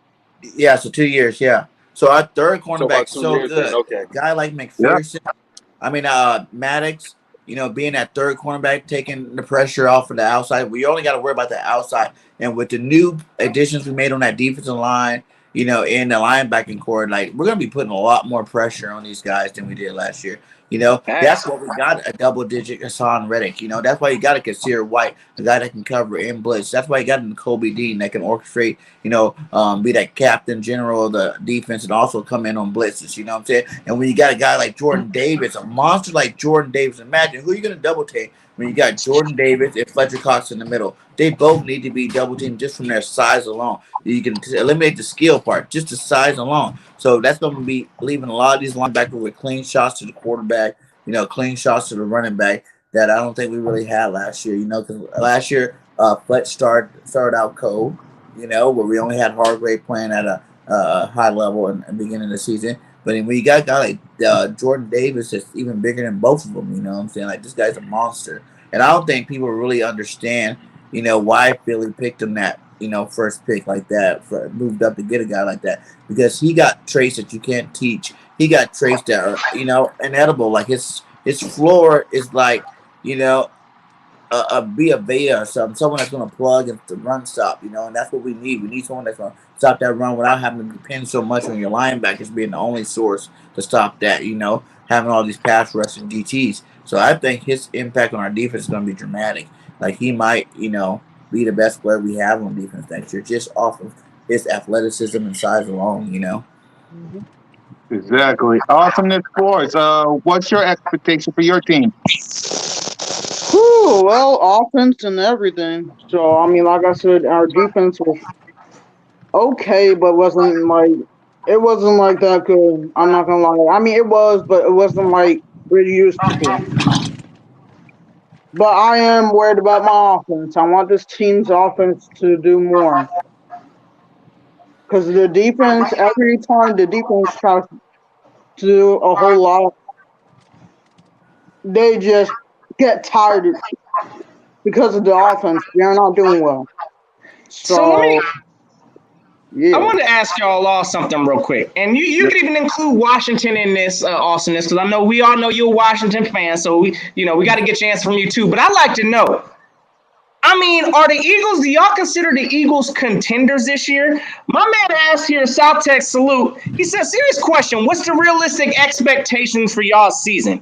yeah. So 2 years, yeah. So our third So about cornerback's 2 so years then. good. Okay. A guy like Yep. McPherson, I mean, Maddox, being that third cornerback, taking the pressure off of the outside. We only got to worry about the outside. And with the new additions we made on that defensive line, in the linebacking core, like we're gonna be putting a lot more pressure on these guys than we did last year. That's Facts. what we got a double digit Hassan Reddick. That's why you got a Kasir White, a guy that can cover in blitz. That's why you got a Kobe Dean that can orchestrate, be that captain general of the defense and also come in on blitzes. You know what I'm saying? And when you got a guy like Jordan Davis, a monster like Jordan Davis, imagine who you're going to double take when you got Jordan Davis and Fletcher Cox in the middle. They both need to be double teamed just from their size alone. You can eliminate the skill part, just the size alone. So that's going to be leaving a lot of these linebackers with clean shots to the quarterback, clean shots to the running back that I don't think we really had last year. Because last year Fletch started out cold, where we only had Hargrave playing at a high level in the beginning of the season. But when you got a guy like Jordan Davis that's even bigger than both of them, you know what I'm saying? Like, this guy's a monster. And I don't think people really understand, why Philly picked him that, first pick like that, moved up to get a guy like that. Because he got traits that you can't teach. He got traits that are, inedible. Like, his floor is like, you know, a B.O.B.S or something, someone that's going to plug and to run stop, and that's what we need. We need someone that's going to stop that run without having to depend so much on your linebackers being the only source to stop that, having all these pass rushing GTs. So I think his impact on our defense is going to be dramatic. Like, he might, be the best player we have on defense next year, just off of his athleticism and size alone. Mhm. Exactly. Awesomeness Sports. What's your expectation for your team? Whew, well, offense and everything. So I mean, like I said, our defense was okay, but wasn't like that good. I'm not gonna lie. I mean, it was, but it wasn't like we're used to. But I am worried about my offense. I want this team's offense to do more because the defense. Every time the defense tries to do a whole lot, they just get tired because of the offense. They're not doing well. So let me So I yeah. want to ask y'all all something real quick, and you Yep. can even include Washington in this awesomeness because I know we all know you're a Washington fan, so we got to get your answer from you too. But I like to know. I mean, are the Eagles, do y'all consider the Eagles contenders this year? My man asked here, South Tech Salute. He said, serious question. What's the realistic expectations for y'all's season?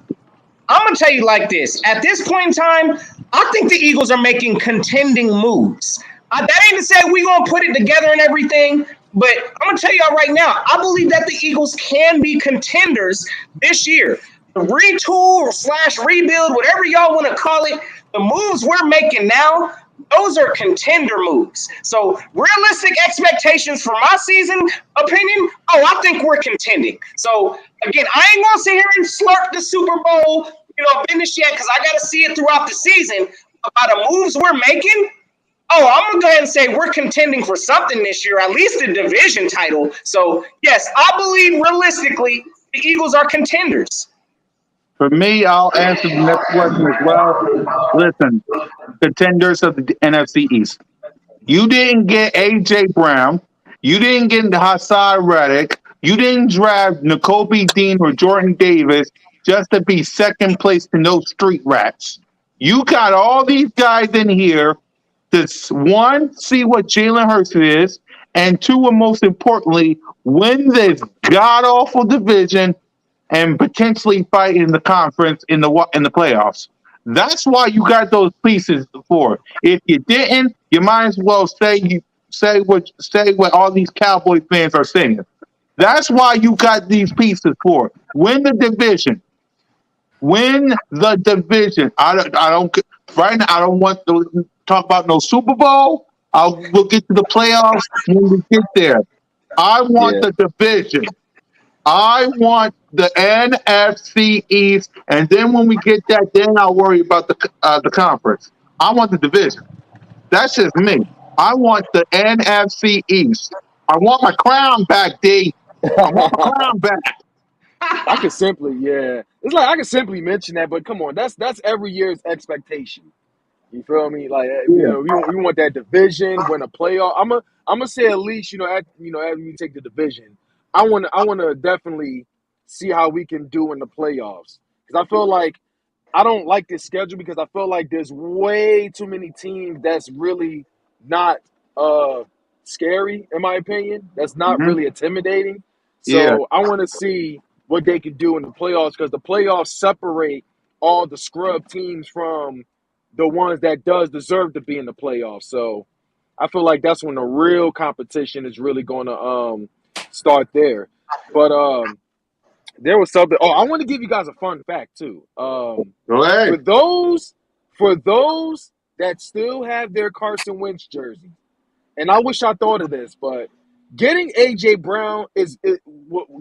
I'm going to tell you like this. At this point in time, I think the Eagles are making contending moves. That ain't to say we're going to put it together and everything, but I'm going to tell y'all right now, I believe that the Eagles can be contenders this year. The retool / rebuild, whatever y'all want to call it, the moves we're making now, those are contender moves. So realistic expectations for my season opinion, I think we're contending. So again, I ain't gonna sit here and slurp the Super Bowl, finish yet because I gotta see it throughout the season. About the moves we're making, I'm gonna go ahead and say we're contending for something this year, at least a division title. So yes, I believe realistically the Eagles are contenders. For me, I'll answer the next question as well. Listen, contenders of the NFC East. You didn't get AJ Brown. You didn't get Hassan Reddick. You didn't draft N'Kobe Dean or Jordan Davis just to be second place to no street rats. You got all these guys in here to one, see what Jalen Hurts is, and two, and most importantly, win this god awful division and potentially fight in the conference in the playoffs. That's why you got those pieces for. If you didn't, you might as well say what all these Cowboy fans are saying. That's why you got these pieces for. Win the division. Win the division. I don't right now. I don't want to talk about no Super Bowl. We'll get to the playoffs when we get there. I want Yeah. the division. I want the NFC East, and then when we get that, then I'll worry about the conference. I want the division. That's just me. I want the NFC East. I want my crown back, D. I want my crown back. I could simply, yeah. It's like I could simply mention that, but come on, that's every year's expectation. You feel me? Like Yeah, we want that division, win a playoff. I'm gonna say at least after we take the division, I want to definitely see how we can do in the playoffs because I feel like I don't like this schedule because I feel like there's way too many teams that's really not uh scary in my opinion. That's not hmm really intimidating. yeah, So I want to see what they can do in the playoffs because the playoffs separate all the scrub teams from the ones that does deserve to be in the playoffs. So I feel like that's when the real competition is really going to start there. But there was something. Oh, I want to give you guys a fun fact too. go For ahead. those for those that still have their Carson Wentz jersey, and I wish I thought of this, but getting AJ Brown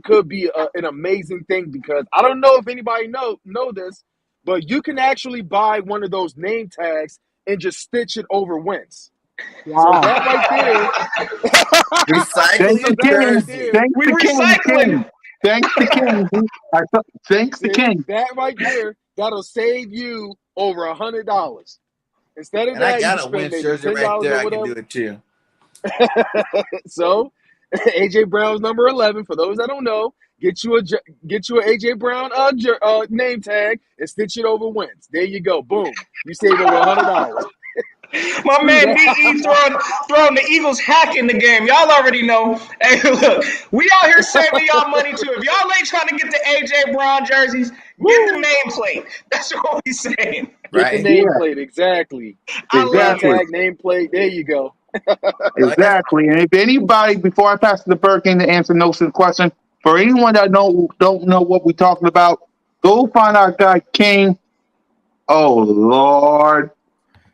could be an amazing thing because I don't know if anybody know this, but you can actually buy one of those name tags and just stitch it over Wentz. So Wow. that right there, Thanks Recycle so your to that right King. jersey. there, Thanks We to King. recycling. Thanks to King. Thanks to see King. that right there, that'll save you over $100. Instead of And I that, you got can a spend Wentz maybe jersey ten right dollars there. or I can do whatever. it too. So AJ Brown's number 11. For those that don't know, get you a AJ Brown name tag and stitch it over Wentz. There you go. Boom. You save over $100. My man DE throwing the Eagles hack in the game. Y'all already know. Hey, look, we out here saving y'all money too. If y'all ain't trying to get the AJ Brown jerseys, get the Woo! nameplate. That's what we saying. Get the Right? Yeah, nameplate. Exactly. I Name love exactly. it. tag, nameplate. There you go. Oh yeah. Exactly. And if anybody, before I pass the Birkin to answer Nose's question, for anyone that don't know what we're talking about, go find our guy King. Oh Lord.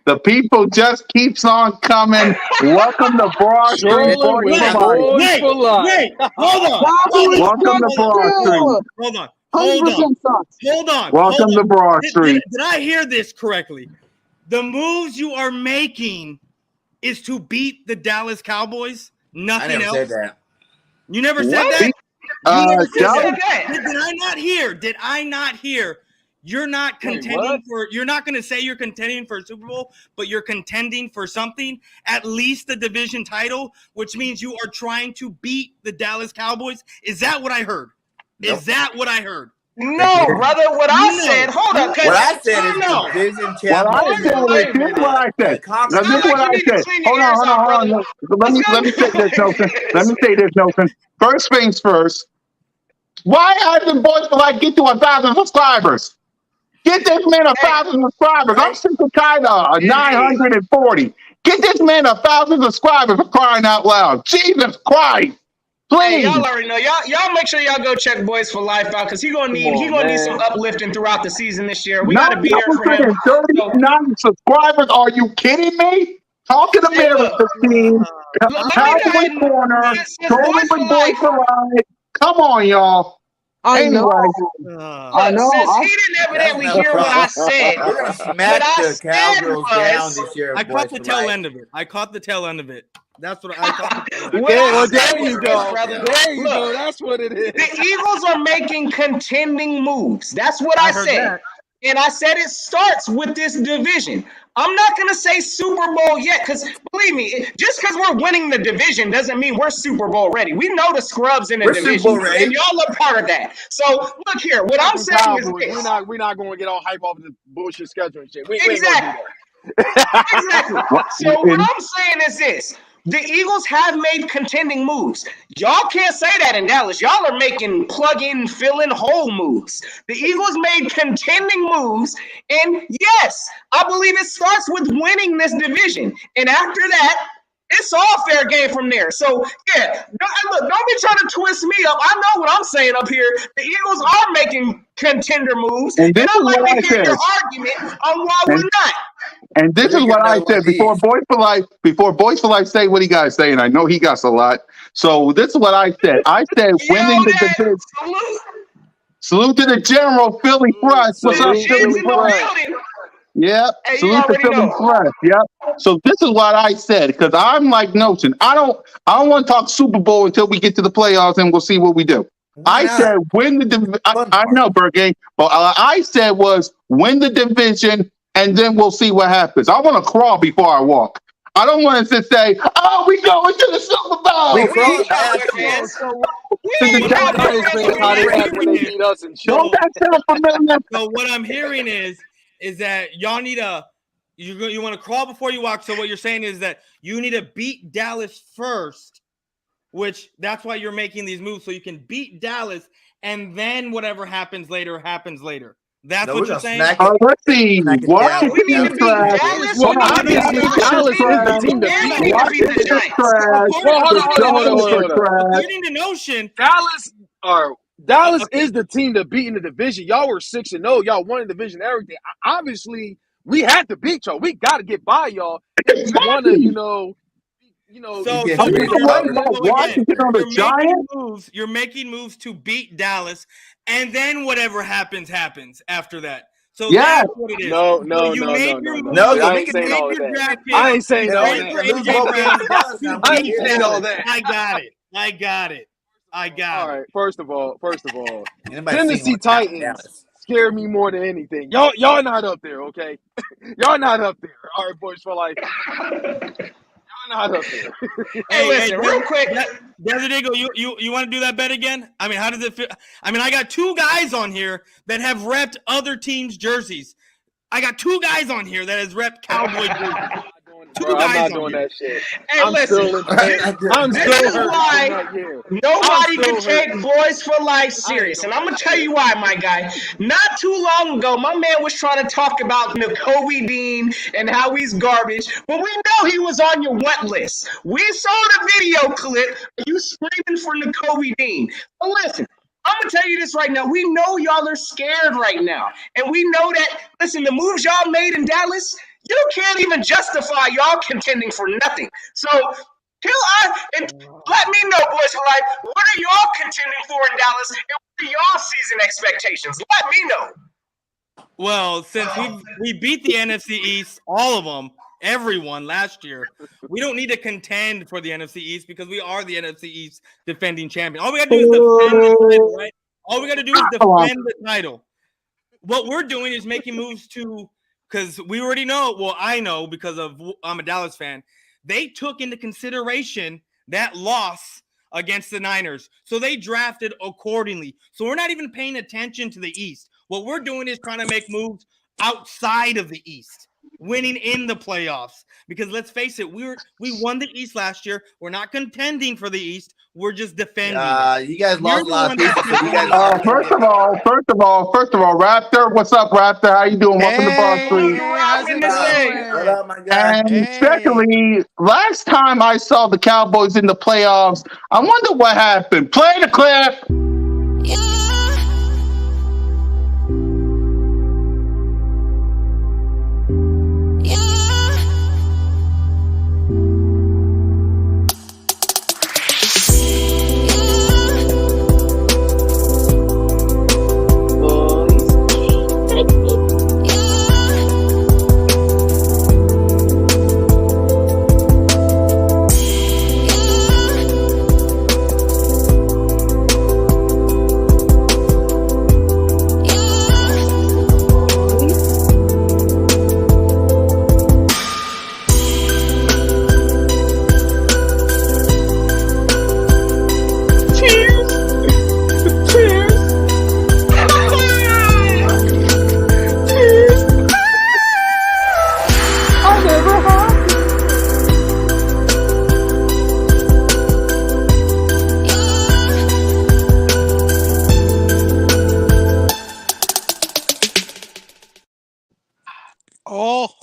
The people just keeps on coming. Welcome to Broad Street, Strolling brought to with you Wait, by boys wait, for life. wait. Hold on. Hold Cowboys on. Welcome to sucks Hold on. Broad Street. too. Hold on. Hold on. 100% sucks. Hold on. Hold Welcome to on. Broad Did Street. I hear this correctly? The moves you are making is to beat the Dallas Cowboys. I Nothing never said else. that. You never said What? that? You never Who said Dallas, that. said that? Did I not hear? Did I not hear? You're not Wait, contending what? for, you're not going to say you're contending for a Super Bowl, but you're contending for something, at least the division title, which means you are trying to beat the Dallas Cowboys. Is that what I heard? Nope. Is that what I heard? No, brother. What I said, hold up, What because I said is no, division What I wait, said championship. is, wait a here's minute. what I said. The It's Now, conference. this not is like what you I need to said. clean Hold your on, ears hold on, out, hold on. brother. Let It's me gonna let me say this, Nelson. Let me be say this, Nelson. First things first. Why hasn't Boys for Life get to 1,000 subscribers? Get this man a hey, 1,000 subscribers. I'm hey, sick and tired of indeed. 940. Get this man a 1,000 subscribers for crying out loud. Jesus Christ. Hey, y'all Please. already know. Y'all make sure y'all go check Boys for Life out because Come he on, gonna need some man. uplifting throughout the season this year. We gotta be there for him. So 939 subscribers. Are you kidding me? Talking hey, look, America team. let me go Cowboy ahead and Corner. since Trolling Boys for with Boys Life. for Life. Come on, y'all. I know. Anyway, I Look, know. since he didn't That's evidently no hear what I problem. said, We're gonna what smack I the said Cowgirls down was, this year, I caught boys the for tail life. end of it. I caught the tail end of it. That's what I caught. The tail end. what There, I well, said there was you this, go. brother. There you Look, go. That's what it the is. Eagles are making contending moves. That's what I I heard said. that. And I said it starts with this division. I'm not going to say Super Bowl yet because believe me, just because we're winning the division doesn't mean we're Super Bowl ready. We know the scrubs in the We're Super division, Bowl and ready. y'all are part of that. So look here, what I'm Fucking saying is Cowboys. this. We're not going to get all hype off the bullshit schedule and shit. We ain't going to do Exactly. that. Exactly. what, So what and I'm saying is this. The Eagles have made contending moves. Y'all can't say that in Dallas. Y'all are making plug-in, fill-in hole moves. The Eagles made contending moves, and yes, I believe it starts with winning this division. And after that, it's all fair game from there. So yeah, look, don't be trying to twist me up. I know what I'm saying up here. The Eagles are making contender moves, and this and is I'd like what I to hear your said. argument on why And we're not. and this Let is me get what I another one said of these. Before Boys for Life say what he got to say, and I know he got a lot. So this is what I said. I said Yo, winning the that division. salute, Salute to the general, Philly Fresh. What's up, Salute Philly legits Philly in the Fresh? Fresh. building. Yep. Hey, you Salute to already Philly know. Fresh. Yep. So this is what I said because I'm like Notion. I don't want to talk Super Bowl until we get to the playoffs and we'll see what we do. Why I not? said win the division. Fun I part. know, Burgay, but I said was win the division and then we'll see what happens. I want to crawl before I walk. I don't want to just say, "Oh, we going to the Super We Bowl." We ain't crawling Cowboy last year. Oh, fans. so We To the ain't But Cowboy Giants fans fans, over how what they I'm here. act when hearing they is beat us and shit. Don't so that sound familiar? so what I'm hearing is that y'all need a you want to crawl before you walk. So what you're saying is that you need to beat Dallas first, which that's why you're making these moves so you can beat Dallas and then whatever happens later happens later. That's No, we're what you're gonna saying? smack it. Let's see. Smack the Watch No, Cowboys we this need down to this beat year. trash. Dallas. Hold Well, We on. need to beat obviously, Watch the this other Dallas team, is the trash. team to Hold beat and on. we need to Watch beat now. the this Giants. trash. According, Well, hold The on, hold on, hold on, Giants hold on, are hold on. trash. according to Notion, Dallas, or Dallas okay, is the team to beat in the division. Y'all were 6-0. Y'all won the division, everything. Obviously, we had to beat y'all. We got to get by y'all if we want to, Exactly. You so get Are so you three you're and not worried cover. about so again, Washington on the Giants? you're making moves to beat Dallas, and then whatever happens, happens after that. So Yes. that's what it is. No, So no, you no, made no, your no, no, No, no. moves, so I we ain't can you saying beat. made all of your that. draft I picks, ain't saying you all trade of And for that. lose AJ both games Brown to Dallas. to Now I we ain't beat good. saying all Dallas. that. I got it. I got it. I got All it. right. First of all, Anybody seen Tennessee what's happened in Titans Dallas? scare me more than anything. Y'all not up there, okay? Y'all not up there. All right, boys, for life. Y'all not up there. Hey, Hey, listen, real quick. Desidigo, you want to do that bet again? I mean, how does it feel? I mean, I got two guys on here that have repped other teams' jerseys. I got two guys on here that has repped Cowboy jerseys. Two Bro, I'm guys not on doing here. that shit. Hey, I'm listen. still in I'm pain. This, not doing I'm this still is that. hurting from why that year. I'm nobody can still take hurting. Boys for Life I ain't serious. doing And I'm going that to tell shit. you why, my guy. Not too long ago, my man was trying to talk about Kobe Dean and how he's garbage, but we know he was on your want list. We saw the video clip of you screaming for Kobe Dean. But listen, I'm gonna tell you this right now. We know y'all are scared right now, and we know that. Listen, the moves y'all made in Dallas, you can't even justify y'all contending for nothing. So, till and let me know, boys for life. What are y'all contending for in Dallas, and what are y'all season expectations? Let me know. Well, since we beat the NFC East, all of them, everyone last year, we don't need to contend for the NFC East because we are the NFC East defending champion. All we got to do is defend the title, right? All we got to do is defend the title. What we're doing is making moves to because we already know. Well, I know because of I'm a Dallas fan. They took into consideration that loss against the Niners. So they drafted accordingly. So we're not even paying attention to the East. What we're doing is trying to make moves outside of the East, winning in the playoffs. Because let's face it, we won the East last year. We're not contending for the East. We're just defending it. You guys You're lost a the lot of one pieces, that's so you guys defending aren't it. gonna get First of all, Raptor, what's up, Raptor? How you doing? Welcome to Bar Street. How's it What going? up, my guy? And Hey. secondly, last time I saw the Cowboys in the playoffs, I wonder what happened. Play the clip.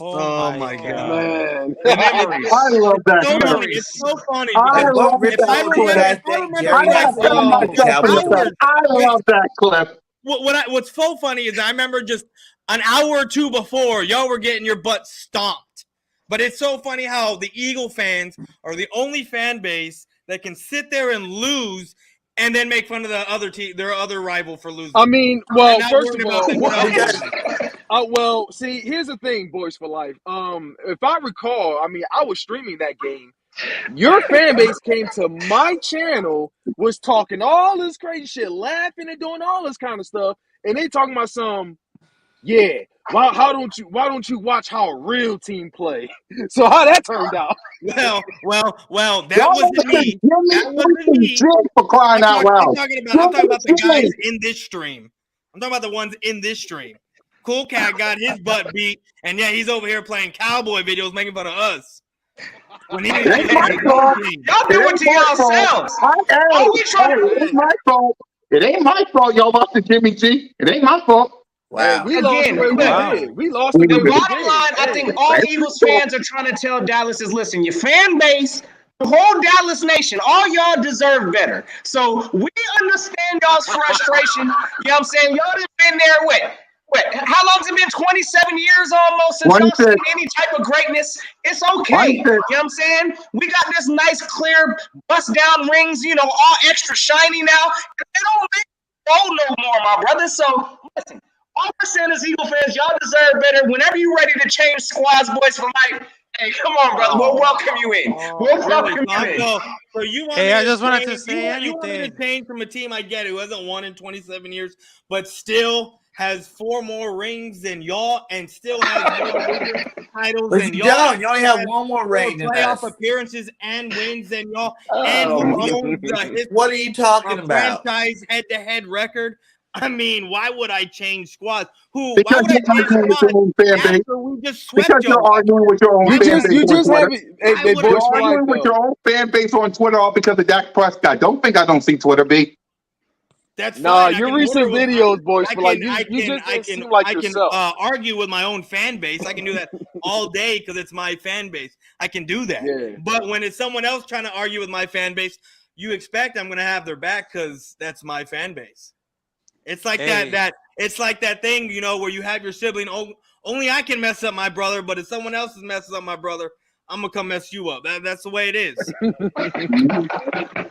Oh my God. Man. I love that So clip. funny. It's so funny I because love Rich if I that Paul, do you clip. guys if I think remember I Jerry gotta Rice tell will correctly, keep the myself Cowboys this. going? I love that clip. what's so funny is I remember just an hour or two before y'all were getting your butt stomped. But it's so funny how the Eagle fans are the only fan base that can sit there and lose and then make fun of the other team, their other rival for losing. I mean, And well, not first worried of about all, themselves Because losing. well, see, here's the thing, Boys for Life. If I recall, I mean, I was streaming that game. Your fan base came to my channel, was talking all this crazy shit, laughing and doing all this kind of stuff, and they talking about some, yeah. Why don't you watch how a real team play? So how that turned out? Well, that Y'all wasn't listen, me. give me That wasn't freaking me. Jim for crying out I'm loud. talking Give about me the guys Jim. in this stream. I'm talking about the ones in this stream. Cool Cat got his butt beat, and yeah, he's over here playing cowboy videos, making fun of us. When he needs to It be ain't my playing his fault. own team. Y'all It do it ain't to my fault. yourselves. Hey, All we trying to it ain't my fault. It ain't my fault y'all lost to Jimmy G. It ain't my fault. Hey, wow, we lost the again, way we Cliff. Wow. did. We lost We the way The did. we bottom did. line, I think all Ain't Eagles my fault. fans are trying to tell Dallas is listen, your fan base, the whole Dallas nation, all y'all deserve better. So we understand y'all's frustration. You know what I'm saying? Y'all have been there with. How long's it been? 27 years almost since y'all 26. seen any type of greatness. It's okay. You 26. know what I'm saying? We got this nice, clear, bust down rings, all extra shiny now. They don't make gold no more, my brother. So listen. All we're saying is Eagle fans, y'all deserve better. Whenever you're ready to change squads, boys for life, hey, come on, brother. We'll welcome you in. We'll Really? welcome you in. So you want Hey, me I to just wanted to change? say You want me to anything. change from a team I get who hasn't won in 27 years, but still has 4 more rings than y'all, and still has more division titles but than you y'all. don't. You only have has one more more ring than playoff us. appearances and wins than y'all, and Oh, who man. owns the history What are you talking of about? franchise head-to-head record. I mean, why would I change squads? Why Because would I you're change arguing with your squads own fan base. after we just Because swept you're y'all? arguing with your own Why You would fan I just base you on change? just Twitter. haven't hey, Why hey would I You're Boys for change? Life arguing with though. your own fan base on Twitter all because of Dak Prescott. Don't think I don't see Twitter, B. That's Nah, fine. I your can order recent with videos, Boys I for Life, can you I you can just I didn't can seem like I can yourself. argue with my own fan base. I can do that all day because it's my fan base. I can do that. Yeah. But when it's someone else trying to argue with my fan base, you expect I'm going to have their back because that's my fan base. It's like Hey. it's like that thing, where you have your sibling. Oh, only I can mess up my brother, but if someone else messes up my brother, I'm gonna come mess you up. That's the way it is.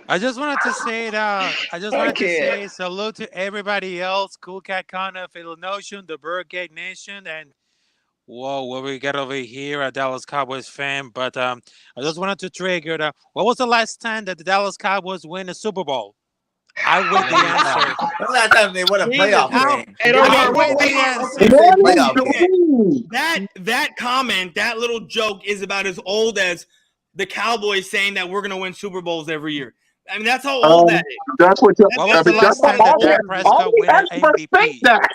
I just wanted to say that I just I wanted to can't. say salute to everybody else, Cool Cat Connor, Phil Notion, the Birdgate Nation, and whoa, what we got over here at Dallas Cowboys fan. But I just wanted to trigger that. What was the last time that the Dallas Cowboys win a Super Bowl? I wait the answer. When last time they won a Jesus, playoff how? game? Hey, Give don't me, I worry. wait Okay, the okay, give answer. me a What is playoff game. the that comment, that little joke is about as old as the Cowboys saying that we're going to win Super Bowls every year. I mean, that's how old that is. That's what. What was the last time All that Dak Prescott the win an experts think MVP? that.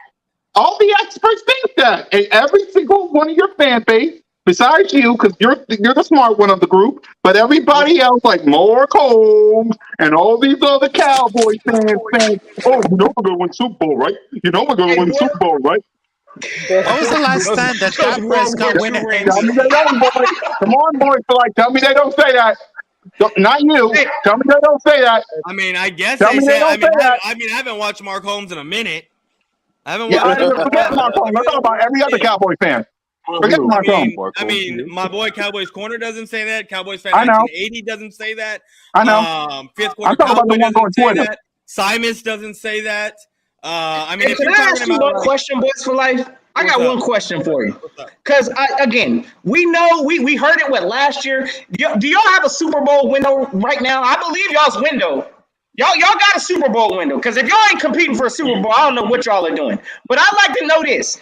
All the experts think that, and every single one of your fan base, besides you, because you're the smart one of the group, but everybody else, like Mark Holmes and all these other Cowboy fans, saying, "Oh, you know we're gonna win Super Bowl, right? You know we're gonna Hey, win boy, Super Bowl, right?" What was the last those, time that those Dak World War Prescott win II an Tell rings. me they MVP? don't, boy. Come on, boys. Tell me they don't say that. Not you. Hey, Tell me they don't say that. I mean, I guess Tell they me they say. don't say that. I haven't watched Mark Holmes in a minute. I haven't Yeah, watched him in forget Mark Holmes. Let's talk about every other Cowboy fan. Forget Who? Mark Holmes. Mark Holmes, yeah. My boy Cowboys Corner doesn't say that. Cowboys fan I know. 1980 doesn't say that. I know. Fifth I'm quarter talking about the Cowboy one going doesn't say Twitter. that. Simus doesn't say that. I mean, Hey, if can you're I talking ask you about one question, Boys for Life? I what's got up? one question for you. What's up? Because, again, we know, we heard it, last year? Do y'all have a Super Bowl window right now? I believe y'all's window. Y'all got a Super Bowl window. Because if y'all ain't competing for a Super Bowl, I don't know what y'all are doing. But I'd like to know this.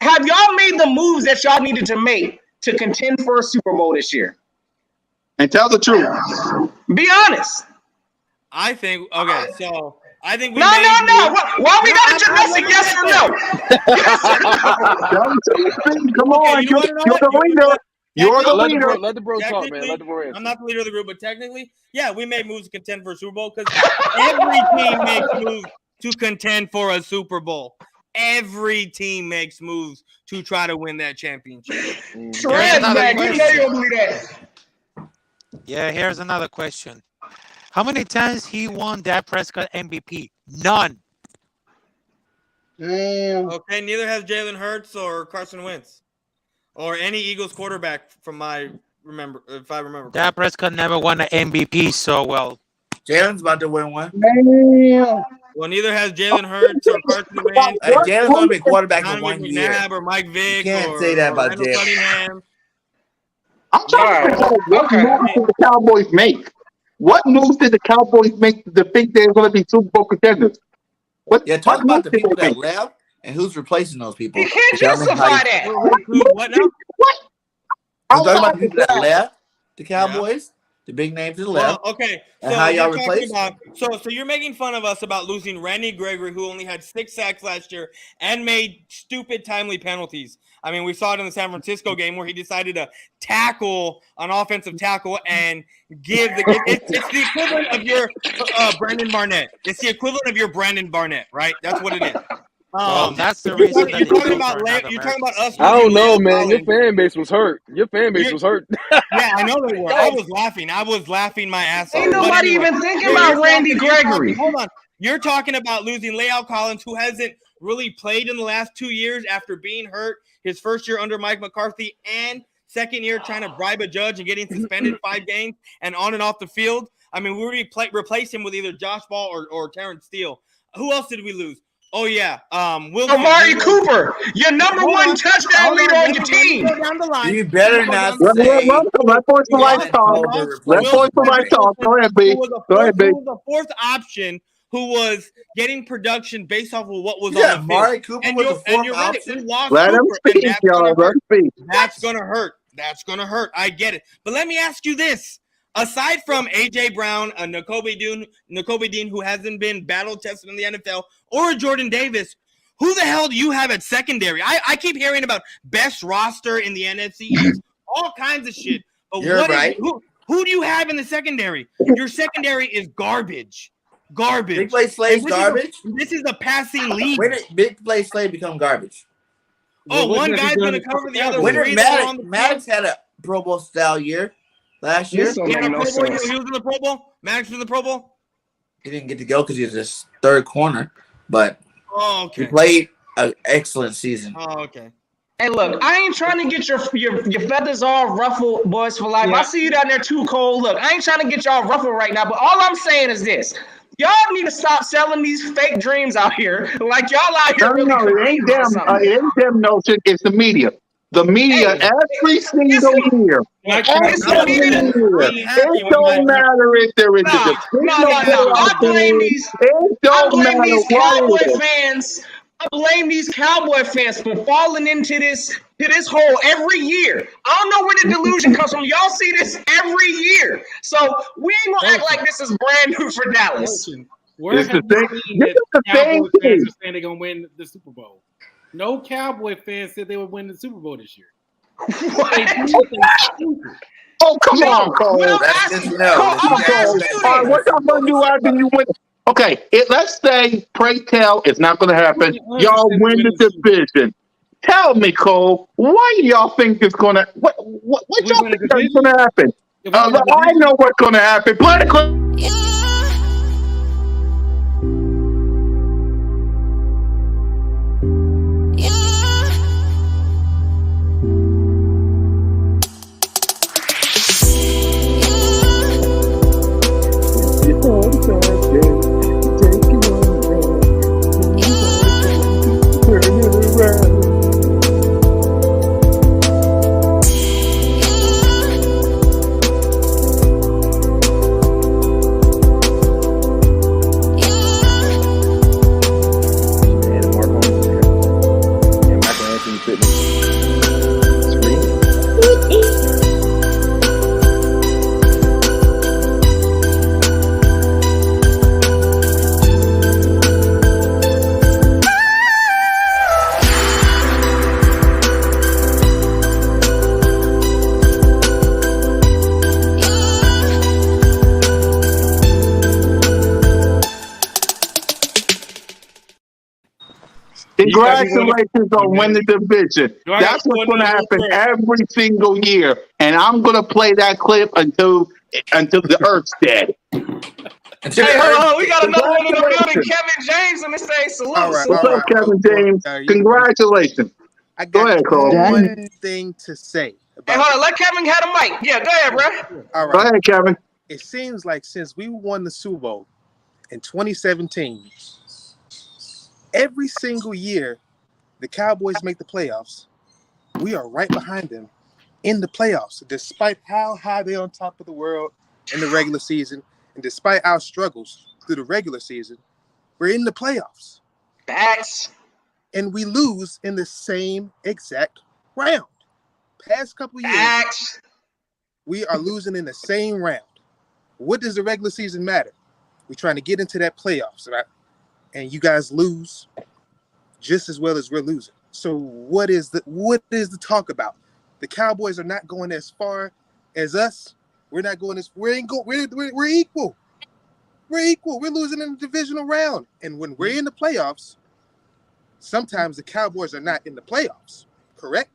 Have y'all made the moves that y'all needed to make to contend for a Super Bowl this year? And tell the truth. Be honest. I think so I think we No. made moves. Why we gotta just I'm say looking yes at or this. no? Yes or no? Tell the truth. Come Okay, on. you know what? You're the leader. You're the Let leader. the bro talk, man. Let the bro answer. I'm not the leader of the group, but technically, yeah, we made moves to contend for a Super Bowl because every team makes moves to contend for a Super Bowl. Every team makes moves to try to win that championship. Trash another bag. You know question. you don't believe that. Yeah, here's another question. How many times he won Dak Prescott MVP? None. Damn. Okay, neither has Jalen Hurts or Carson Wentz or any Eagles quarterback from if I remember. Dak Prescott never won an MVP, so well. Jalen's about to win one. Damn. Well, neither has Jalen Hurts or Carson Wentz Hey, or Jalen's only been quarterback for Donovan 1 year. McNabb or Mike Vick You can't or say that about Randall Jalen. Cunningham. I'm trying to figure out what Okay. moves did the Cowboys make? What moves did the Cowboys make to think they're going to be Super Bowl contenders? Yeah, talk What about moves the did people they that make? left and who's replacing those people. You can't Tell me how justify you- that. What now? What? I'm talking about Outside the of people that that, left the Cowboys, the big names that Well, left, okay. and So how y'all you're talking replaced about so you're making fun of us about losing Randy Gregory, who only had 6 sacks last year and made stupid timely penalties. I mean, we saw it in the San Francisco game where he decided to tackle an offensive tackle and give it's the equivalent of your Brandon Barnett. It's the equivalent of your Brandon Barnett, right? That's what it is. Well, that's the reason that You're he talking goes about for another you're talking about American us team. I don't losing know, Leo man. Your Collins. fan base was hurt. Your fan base was hurt. Yeah, I know they were. I was laughing. I was laughing my ass off. Ain't But nobody anyway, even thinking you're about Randy Gregory. hold on. You're talking about losing Leo Collins, who hasn't really played in the last 2 years after being hurt. His first year under Mike McCarthy and second year trying to bribe a judge and getting suspended 5 games and on and off the field. I mean, we replaced him with either Josh Ball or Terrence Steele. Who else did we lose? Oh yeah, Wilson. Amari Cooper, your number one touchdown leader on your team. Go down the line. You better not let say Boys for Life Jalen talk. Tolbert Let replaced Boys for Wilson. Life talk. Go ahead, B. Go ahead, B. Who was the fourth option who was getting production based off of what was You on got the field. Amari Cooper And was the you're fourth right. option? We lost Let him Cooper, and speak, that's gonna y'all. Let hurt. him speak. That's gonna hurt. That's gonna hurt. I get it. But let me ask you this. Aside from A.J. Brown, a Nakobe Dean, who hasn't been battle tested in the NFL, or Jordan Davis, who the hell do you have at secondary? I keep hearing about best roster in the NFC East, all kinds of shit. But You're right. who do you have in the secondary? Your secondary is garbage. Garbage. Big play Slade's And garbage. This is a passing league. When did big play Slade become garbage? Oh, What one has he guy's done going to cover the other When did three that are on the Maddox had a Pro Bowl style year last year? This don't field. make no He sense. was in the Pro Bowl. Maddox was in the Pro Bowl. He didn't get to go because he was his third corner, but Oh, he okay. played an excellent season. Oh, okay. Hey, look, I ain't trying to get your feathers all ruffled, Boys for Life. Yeah. I see you down there too cold. Look, I ain't trying to get y'all ruffled right now, but all I'm saying is this. Y'all need to stop selling these fake dreams out here. Like y'all out here really No, it competing ain't for them. something. It ain't them notion. It's the media. The media Hey, every single year. Can I It's the media. It don't matter if there is a No. divisional I playoff blame game. these. It I don't blame matter these what it Cowboy is. fans I blame these Cowboy fans for falling into this hole every year. I don't know where the delusion comes from. Y'all see this every year. So we ain't gonna act like this is brand new for Dallas. Where It's have the you same. seen This that is the same Cowboy fans thing. are saying they're gonna win the Super Bowl? No Cowboy fans said they would win the Super Bowl this year. What? They do, they stupid. Oh, come No, on, what Cole. I'm That's asking, good to know. Cole, That Come you I'm on, guys Cole. know asking that you you All right, win the this. what y'all Super Bowl gonna do this year, after bro. you win? Okay, let's say, pray tell, it's not gonna happen. Us Y'all said they win win the the Super Bowl. division. Tell me, Cole, why do y'all think it's gonna? What If we y'all win a think that's division, gonna happen? if we win a I division, know what's gonna happen. Play the clip. Congratulations on winning the division. Do I got That's to go what's into going to the loop happen first? every single year, and I'm going to play that clip until the Earth's dead. Hey, hold on. We got another one in the building. Congratulations. Kevin James in the stage. Salute, All right, What's all salute. up, right. Kevin James? You Congratulations. I Go got ahead, Cole. one thing to say Hey, about hold on. this. Let Kevin have the mic. Yeah, go ahead, bro. All Go right. ahead, Kevin. It seems like since we won the Super Bowl in 2017, every single year the Cowboys make the playoffs, we are right behind them in the playoffs, despite how high they're on top of the world in the regular season, and despite our struggles through the regular season, we're in the playoffs. Facts. And we lose in the same exact round. Past couple of years, Facts. we are losing in the same round. What does the regular season matter? We're trying to get into that playoffs, right? And you guys lose just as well as we're losing. So what is the talk about? The Cowboys are not going as far as us. We're not going as we're equal. We're equal. We're losing in the divisional round. And when we're in the playoffs, sometimes the Cowboys are not in the playoffs. Correct?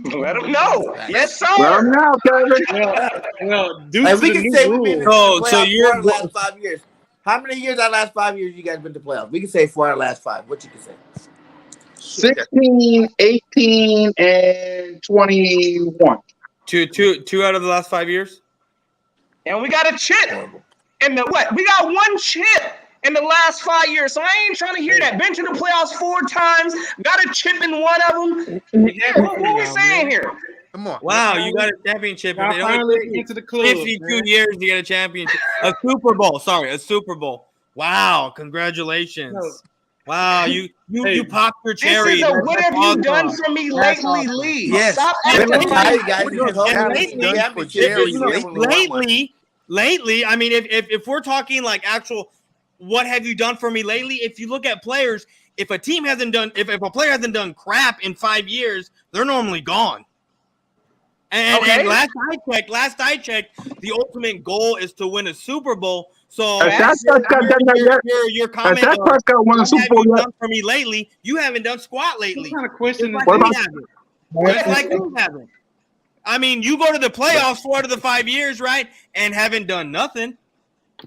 Let him know. Yes, Well, sir. now, Kevin. well, due Like to we the can new say we've been in rule, the So playoffs you're 4 out of the last 5 years. How many years out of the last 5 years you guys been to playoffs? We can say 4 out of the last 5. What you can say? 16, 18, and 21. two out of the last 5 years. And we got a chip. Horrible. In the what? We got one chip in the last 5 years. So I ain't trying to hear that. Been to the playoffs 4 times. Got a chip in one of them. Yeah, what we saying here? Come on. Wow, you got a championship. y'all It only finally took you into the club. 52 years to get a championship. A Super Bowl. Sorry, a Super Bowl. Wow, congratulations. Wow, you popped your This cherry. is a what have you done awesome. for me That's lately awesome. league. Yes. Stop We're acting gonna tell like you guys What because has hopefully Dallas we win the done for championship. Jerry This year when we're one. Lately, I mean, if we're talking like actual, what have you done for me lately? If you look at players, if a team hasn't done, if a player hasn't done crap in 5 years, they're normally gone. And last I checked, the ultimate goal is to win a Super Bowl. So Has Dak Prescott done that yet? your Has comment Dak of Prescott won a what Super have Bowl you yet? done for me lately? You haven't done squat lately. What kind of question Just is like we this? haven't. Just like we haven't. I mean, you go to the playoffs 4 out of the 5 years, right? And haven't done nothing.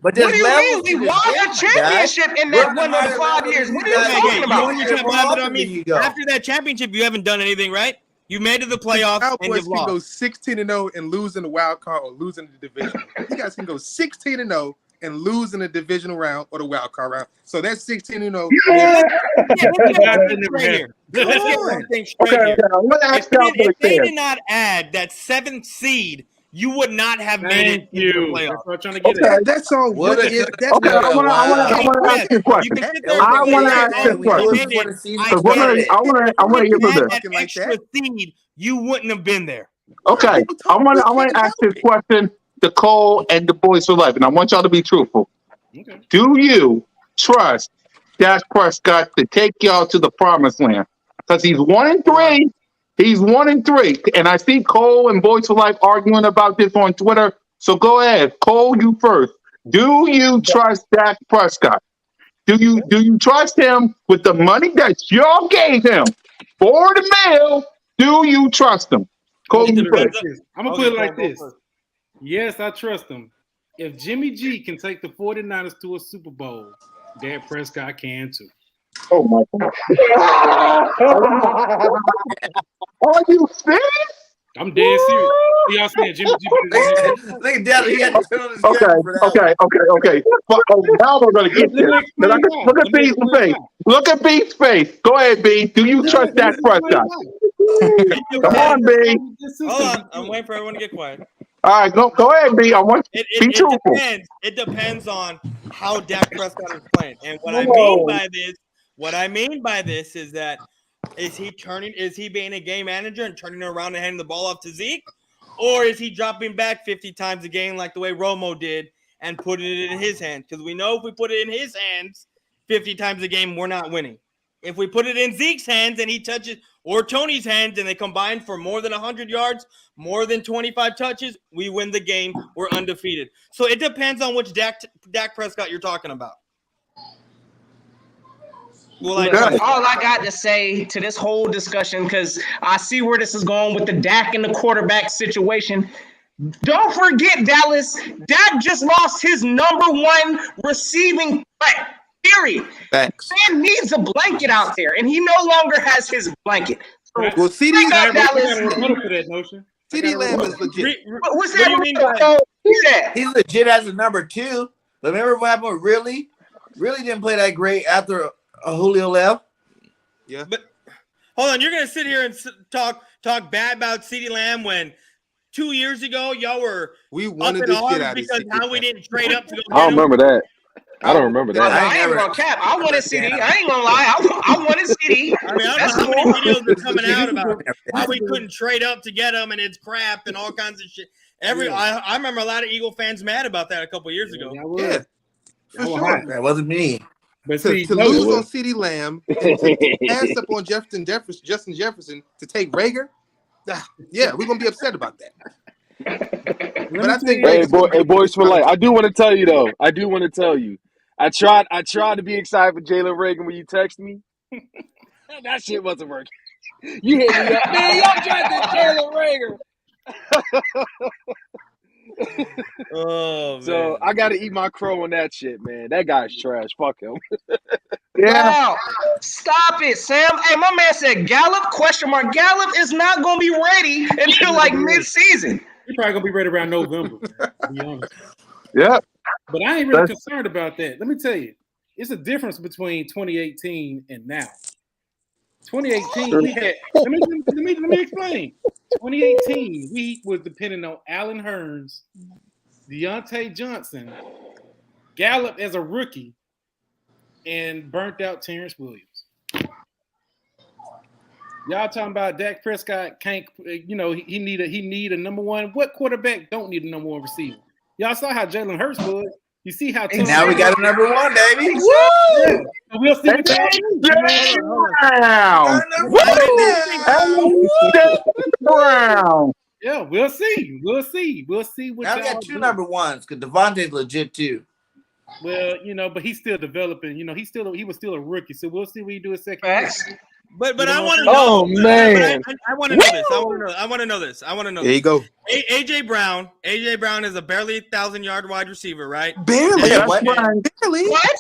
But What there's do you levels mean? to We this won game, a guys. championship in We're that on a 1 of the higher 5 level years. than What you are you guys. talking You about? won your championship. How But I often do mean, you go? after that championship, you haven't done anything, right? You made it to the playoffs and Cowboys you've can go lost. 16-0 and lose in the wild card or lose in the division. You guys can go 16-0 and lose in the divisional round or the wild card round. So that's 16-0. Yeah, let's get That one thing never straight here. happened. Let's get one thing straight Okay, here. I'm going to ask If Cowboys they fans. did not add that 7th seed you would not have made it Thank into the you. playoffs. That's what I'm trying to get Okay. at. That's all Would good. have, could That's Okay. have, I want to. I want to. I wow. want to ask Yes, you a you question. can sit It there was I and want to say, ask you "Oh, a we we do it question. before committed." the season I Because we're get gonna. it. started. If I we want to didn't hear have this. that talking like extra that. seed, you wouldn't have been there. Okay. People talk I we want can't to ask help this it. question to Cole and the boys for life, and I want y'all to be truthful. Okay. Do you trust Dak Prescott to take y'all to the promised land? Because he's 1-3. He's 1-3. And I see Cole and Boys for Life arguing about this on Twitter. So go ahead. Cole, you first. Do you trust Dak Prescott? Do you trust him with the money that y'all gave him for the mail? Do you trust him? I'm Cole, gonna It put you it like first. depends. this. I'm gonna put Okay, it Cole, like go this. first. Yes, I trust him. If Jimmy G can take the 49ers to a Super Bowl, Dak Prescott can too. Oh my God. Are you serious? I'm dead serious. Y'all saying Jimmy G better than Dak Prescott? Look at that. He had to turn on his Okay, camera for that one. okay. But, now we're gonna get Let this. me Then explain why. look at Let me B's explain face. why. Look at B's face. Go ahead, B. Do you Yeah. trust Let me Dak explain Prescott? why. It Come on, depends. B. Hold on, I'm waiting for everyone to get quiet. All right, go ahead, B. I want you It, to it, be it truthful. depends. It depends on how Dak Prescott is playing. And Whoa. what I mean by this is that is he being a game manager and turning it around and handing the ball off to Zeke? Or is he dropping back 50 times a game like the way Romo did and putting it in his hands? Because we know if we put it in his hands 50 times a game, we're not winning. If we put it in Zeke's hands and he touches, or Tony's hands, and they combine for more than 100 yards, more than 25 touches, we win the game. We're undefeated. So it depends on which Dak Prescott you're talking about. Well, I Good. trust. All I got to say to this whole discussion, because I see where this is going with the Dak and the quarterback situation. Don't forget, Dallas, Dak just lost his number one receiving threat. Period. Facts. Man needs a blanket out there, and he no longer has his blanket. So Right. Well, CD bring up I got Dallas. a rebuttal for that notion. CD Lamb is legit. What's What that? do you mean by Who's that? He's legit as a number 2. Remember what happened with Really? Really didn't play that great after Julio left. Yeah. But hold on, you're gonna sit here and talk bad about CeeDee Lamb when 2 years ago y'all were We up wanted in the shit arms out of because CD how we Lamb. didn't trade up to go I get don't him. remember that. I don't remember Oh, that. I ain't gonna cap. I wanted CD. I ain't gonna lie. I wanted CD. I mean, I don't That's know how many cool. videos are coming Yeah, out about how we this is couldn't trade up to get him and it's crap and all kinds of shit. I remember a lot of Eagle fans mad about that a couple years ago. y'all was. Yeah, for Y'all were sure. hot. That wasn't me. But To, see, to no, lose was. on CD Lamb and to pass up on Justin Jefferson to take Rager, yeah, we're gonna be upset about that. let But me I tell think you. Hey, Rager's gonna be a boys for life. college. I do want to tell you though. I do want to tell you. I tried to be excited for Jalen Reagan when you text me. That shit wasn't working. You hit me up, man. Y'all drafted Jalen Reagan. Oh man. So I got to eat my crow on that shit, man. That guy's trash. Fuck him. Yeah. Wow. Stop it, Sam. Hey, my man said Gallup, question mark. Gallup is not going to be ready until like mid-season. You're probably gonna be ready around November. Man, to be honest. Yeah. But I ain't really That's- concerned about that. Let me tell you, it's a difference between 2018 and now. 2018, we had. Let me explain. 2018, we was depending on Allen Hurns, Deontay Johnson, Gallup as a rookie, and burnt out Terrence Williams. Y'all talking about Dak Prescott can't, he need a number one. What quarterback don't need a number one receiver? Y'all saw how Jalen Hurts was. You see how tough. Now we got a number 1, baby. Yeah. Woo! So we'll see what y'all do. Hold on. Brown. Brown. Yeah, we'll see. We'll see what Now we y'all got 2 do. number 1s because Devontae's legit too. Well, but he's still developing. He was still a rookie. So we'll see what he do his second. Facts. But You I know want to what know. Oh, man. I want to know this. I want to know this. There you go. AJ Brown is a barely 1,000-yard wide receiver, right? Barely. Yeah, what? Barely. What?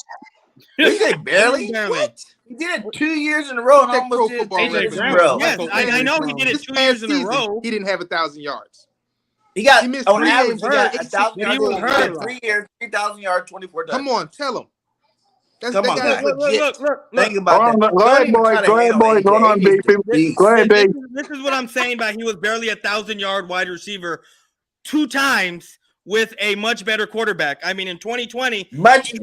Did you say barely? Barely. What? He did it 2 years in a row and Check almost Pro did it Football 2 years Reference. in a AJ row. Brown. Yes, I know he did it This 2 past years in a season, row. he didn't have 1,000 yards. He got He missed on 3 average. games. He He got got 1,000 But he yards. was He hurt. had 3 years, 3,000 yards, 24 touchdowns. Come on, tell him. That Come on, guy's guys. legit. Look. Think Hold about on, that. go ahead, Don't even boys. try to Go hate ahead, on boys. AJ. Hold on, B. AJ's the beast. Go ahead, B. This is what I'm saying by he was barely a 1,000-yard wide receiver 2 times with a much better quarterback. I mean, in 2020, Much.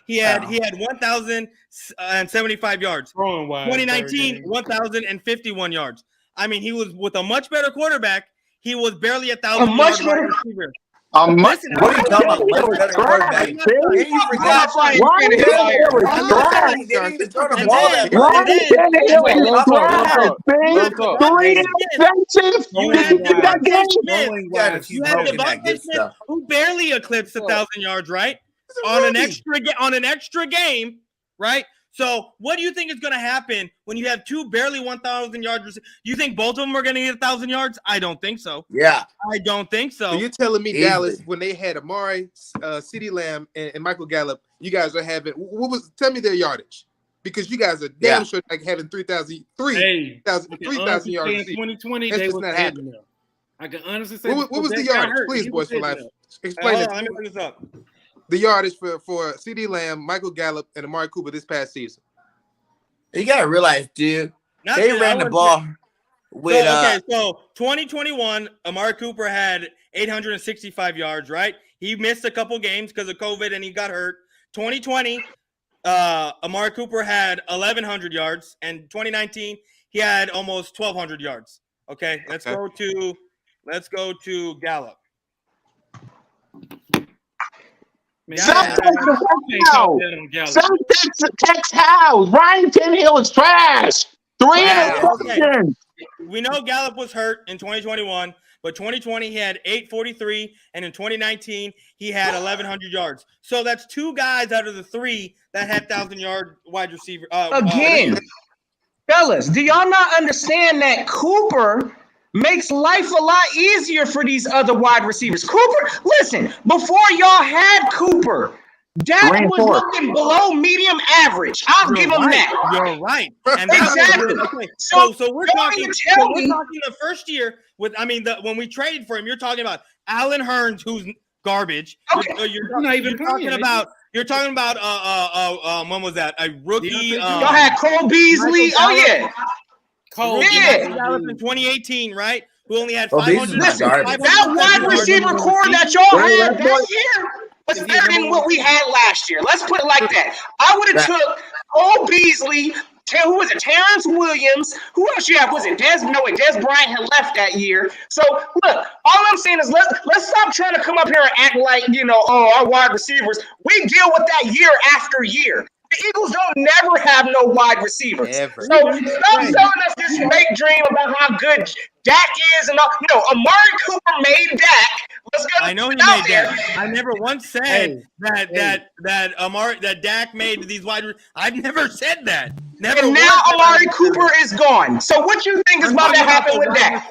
he had 1,075 yards. Throwing wise, 2019, 1,051 yards. I mean, he was with a much better quarterback. He was barely a 1,000-yard wide receiver. Listen, what are you talking about? Much better quarterback. And you forgot Ryan Tannehill is trash. They didn't even throw the ball that much. Ryan Tannehill is trash. Three interceptions. You had Devontae Smith. You got a few broken that good stuff. Who barely eclipsed 1,000 yards, right? On an extra game, right? So, what do you think is going to happen when you have 2 barely 1,000 yards? You think both of them are going to get 1,000 yards? I don't think so. Yeah, I don't think so. So you're telling me Easily. Dallas, when they had Amari, CeeDee Lamb, and Michael Gallup, you guys are having tell me their yardage, because you guys are damn sure like having 3,000 yards. 2020, That's they just was not happening. happening. I can honestly say. What was the yardage? Please, boys for life. Explain it. Let me bring this up. The yardage for CeeDee Lamb, Michael Gallup, and Amari Cooper this past season. You gotta realize, dude, they ran the ball with. So 2021, Amari Cooper had 865 yards. Right, he missed a couple games because of COVID and he got hurt. 2020, Amari Cooper had 1,100 yards, and 2019 he had almost 1,200 yards. Okay, let's go to Gallup. Some text how Ryan Tannehill is trash. 3 interceptions. We know Gallup was hurt in 2021, but 2020 he had 843, and in 2019 he had 1,100 yards. So that's 2 guys out of the 3 that had 1,000-yard wide receiver. Again, fellas, do y'all not understand that Cooper makes life a lot easier for these other wide receivers? Cooper, listen, before y'all had Cooper, Dak was looking below medium average. I'll give him that. You're right. And exactly. So we're talking the first year with, when we traded for him, you're talking about Allen Hurns, who's garbage. Okay. You're talking about when was that? A rookie. Y'all had Cole Beasley. Oh yeah. Gallup in 2018, right? Who only had 500. Listen, that wide receiver core that y'all had that year was better than what we had last year. Let's put it like that. I would have took Cole Beasley. Who was it? Terrence Williams. Who else you have? Was it Des? No, Des Bryant had left that year. So look, all I'm saying is let's stop trying to come up here and act like our wide receivers. We deal with that year after year. The Eagles don't never have no wide receivers. Ever. So stop telling us this fake dream about how good Dak is and all. Amari Cooper made Dak. I know he made Dak. I never once said that Dak made these wide receivers. I've never said that. Never. And now Amari Cooper is gone. So what you think is about to happen with Dak?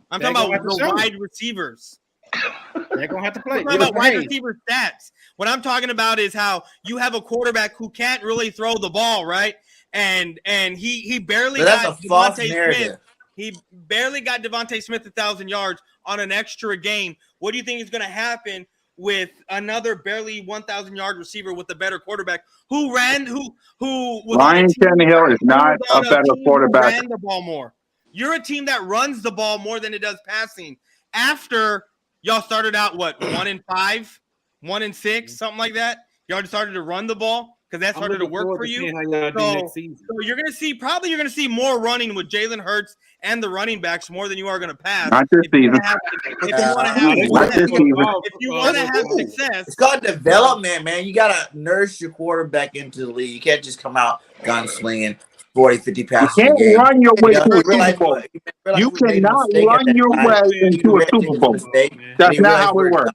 I'm talking about the wide receivers. They're gonna have to play. I'm talking about wide receiver stats. What I'm talking about is how you have a quarterback who can't really throw the ball, right? And he barely got Devontae Smith. He barely got Devontae Smith 1,000 yards on an extra game. What do you think is going to happen with another barely 1,000-yard receiver with a better quarterback who Ryan Tannehill is not a better quarterback. Ran the ball more. You're a team that runs the ball more than it does passing. After y'all started out 1-5, 1-6, something like that. Y'all started to run the ball because that started to work for you. So you're gonna see more running with Jalen Hurts and the running backs more than you are gonna pass. Not this season. If you want to have success, it's called development, man. You gotta nurse your quarterback into the league. You can't just come out gunslinging 40, 50 passes. You can't run your way to a Super Bowl. You cannot run your way into a Super Bowl. That's not how it works.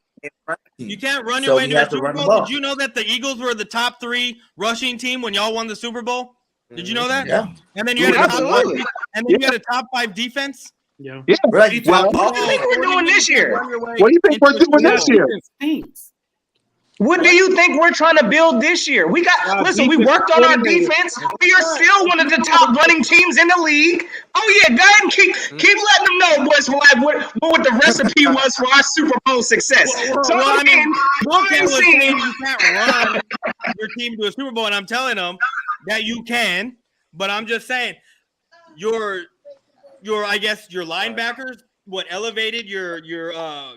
You can't run your way into a Super Bowl. Did you know that the Eagles were the top 3 rushing team when y'all won the Super Bowl? Did you know that? Yeah. And then you had a top 5 defense. Yeah. What do you think we're doing this year? What do you think we're doing this year? What do you think we're trying to build this year? We worked on our defense. We are still one of the top running teams in the league. Oh yeah, go ahead and keep letting them know, boys, what the recipe was for our Super Bowl success. You can't run your team to a Super Bowl, and I'm telling them that you can, but I'm just saying your linebackers elevated your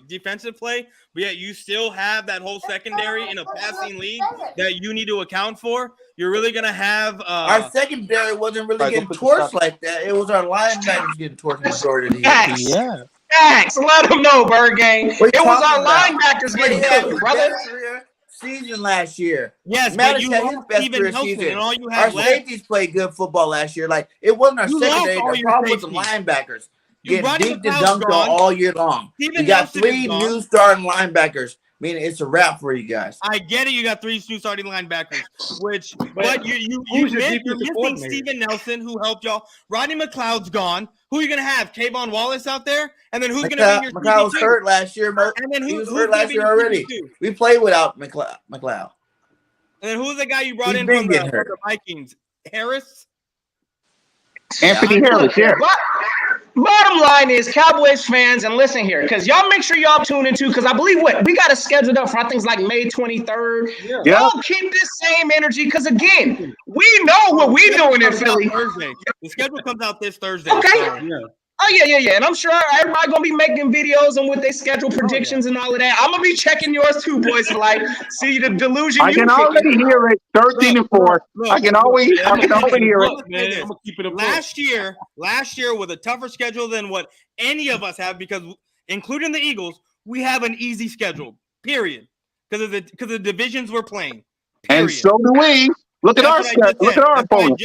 defensive play, but yet you still have that whole secondary in a passing league that you need to account for. You're really gonna have Our secondary wasn't really All right, go getting put the torched stop. like that. It was our linebackers getting torched the majority of the year. Facts. Yeah. Facts. Let them know, Bird Gang. What It are you was talking our about? linebackers Slay getting had cooked, his brother. best career season last year. yes, but Maddox you had lost his best Steven career Nelson, season. and all you Our have left. safeties played good football last year. Like, it wasn't our You lost secondary. all The your problem was the safeties. linebackers You getting Rodney deep and McLeod's dunked on gone. all year long. Steven We got Nelson is 3 gone. new starting linebackers. Meaning it's a wrap for you guys. I get it. You got 3 new starting linebackers, but you're who's your missing defensive coordinator? Steven Nelson, who helped y'all. Rodney McLeod's gone. Who are you gonna have? Kayvon Wallace out there, and then who's gonna be your McLeod was CB2? hurt last year. And then He was who's hurt gonna last be year your already. CB2? We played without McLeod. And then who's the guy you brought He's in been from getting the hurt. Vikings? Harris. Anthony Look, Harris, yeah. bottom line is Cowboys fans, and listen here, because y'all make sure y'all tune into, because I believe we got it scheduled up for I think it's like May 23rd. Yeah. Y'all keep this same energy, because again, we know what we doing in Comes out Philly. Thursday. The schedule comes out this Thursday. Okay. So. Yeah. Oh yeah, and I'm sure everybody gonna be making videos and with their schedule predictions and all of that. I'm gonna be checking yours too, boys. Like, see the delusion I you can kicking. already hear it. 13-4. I can already hear it. Look, man, I'm gonna keep it a book. Last year with a tougher schedule than what any of us have, because including the Eagles, we have an easy schedule. Period. Because of the divisions we're playing. Period. And so do we. Look at our schedule. Look at our opponents.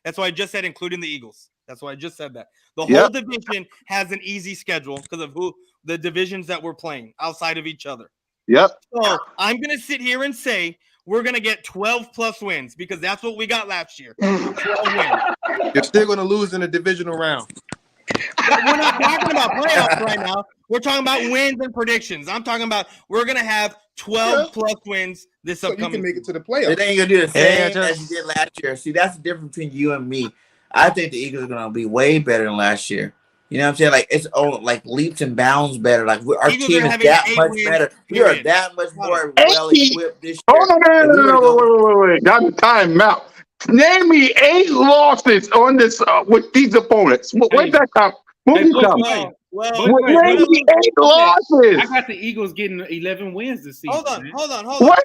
That's why I just said including the Eagles. That's why I just said that. The whole division has an easy schedule because of the divisions that we're playing outside of each other. Yep. So I'm going to sit here and say we're going to get 12 plus wins because that's what we got last year. 12 wins. You're still going to lose in the divisional round. But we're not talking about playoffs right now. We're talking about wins and predictions. I'm talking about we're going to have 12 plus wins this upcoming So you can make it to the It playoffs. ain't gonna do the same as you did last year. See, that's the difference between you and me. I think the Eagles are gonna be way better than last year. You know what I'm saying? Like it's like leaps and bounds better. Like our Eagles team are is having that 8 much wins, better. We are period. that much more Eight? well equipped this year. Oh, If we would've gone- wait. Got the time out. Name me 8 losses on this with these opponents. Where's that come? Where's Hey, it come? Name me 8 losses. I got the Eagles getting 11 wins this season. Hold on. Wait,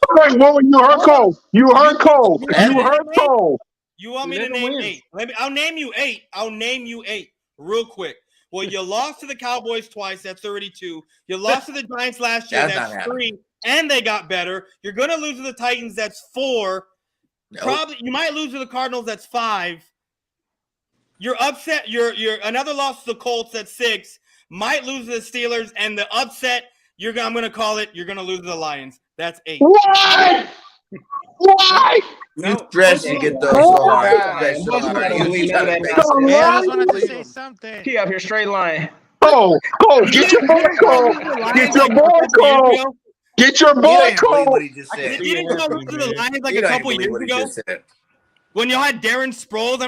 you heard Cole. You heard Cole. You want me to name 8? I'll name you 8. I'll name you 8 real quick. Well, you lost to the Cowboys twice. That's 32. You lost to the Giants last year. That's 3. And they got better. You're going to lose to the Titans. That's 4. Nope. Probably you might lose to the Cardinals. That's 5. You're upset. You're another loss to the Colts. That's 6. Might lose to the Steelers. And the upset, I'm going to call it, you're going to lose to the Lions. That's 8. What? You stress to get those so hard. I just wanted to say something. He up here straight line. Cole, get your boy Cole. Get your boy Cole. Get your boy Cole. What he just said. Didn't you go to the Lions like You a don't couple even believe years what he ago? just said. When y'all had Darren Sproles, I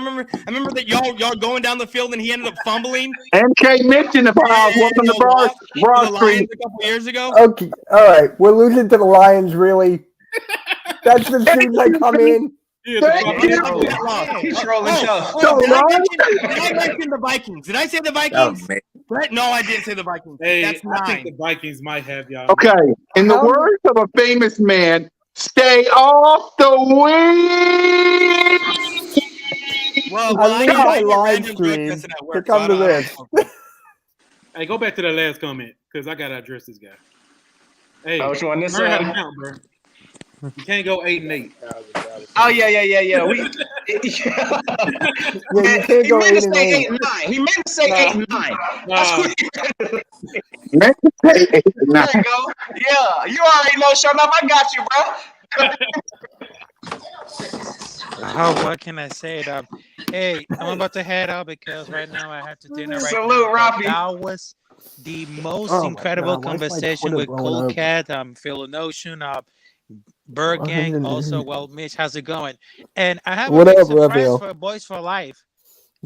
remember that y'all going down the field and he ended up fumbling. MK mentioned about I was walking the Broad Street a couple years ago. Okay, all right. We're losing to the Lions, really? That's the soon they come in. He's rolling tough. Did I mention the Vikings? Did I say the Vikings? No, I didn't say the Vikings. Hey, That's 9. I think the Vikings might have y'all. Okay, in the words of a famous man, stay off the weed. Well, I leave my live stream to come to this. Hey, go back to that last comment because I got to address this guy. Hey, which one? This learn how to count, bro. You can't go 8-8. Oh yeah. Yeah, you can't go 8-8. He meant to say 8 and 9. That's what he meant to say 8 and 9. There you go. Yeah, you already know. Shut up. I got you, bro. Oh, what can I say? Hey, I'm about to head out because right now I have to dinner. Salute, Rafi. That was the most incredible conversation with Cool Cat, Phil Notion, Bird Gang. Also, well, Mitch, how's it going? And I have a big surprise for Boys for Life.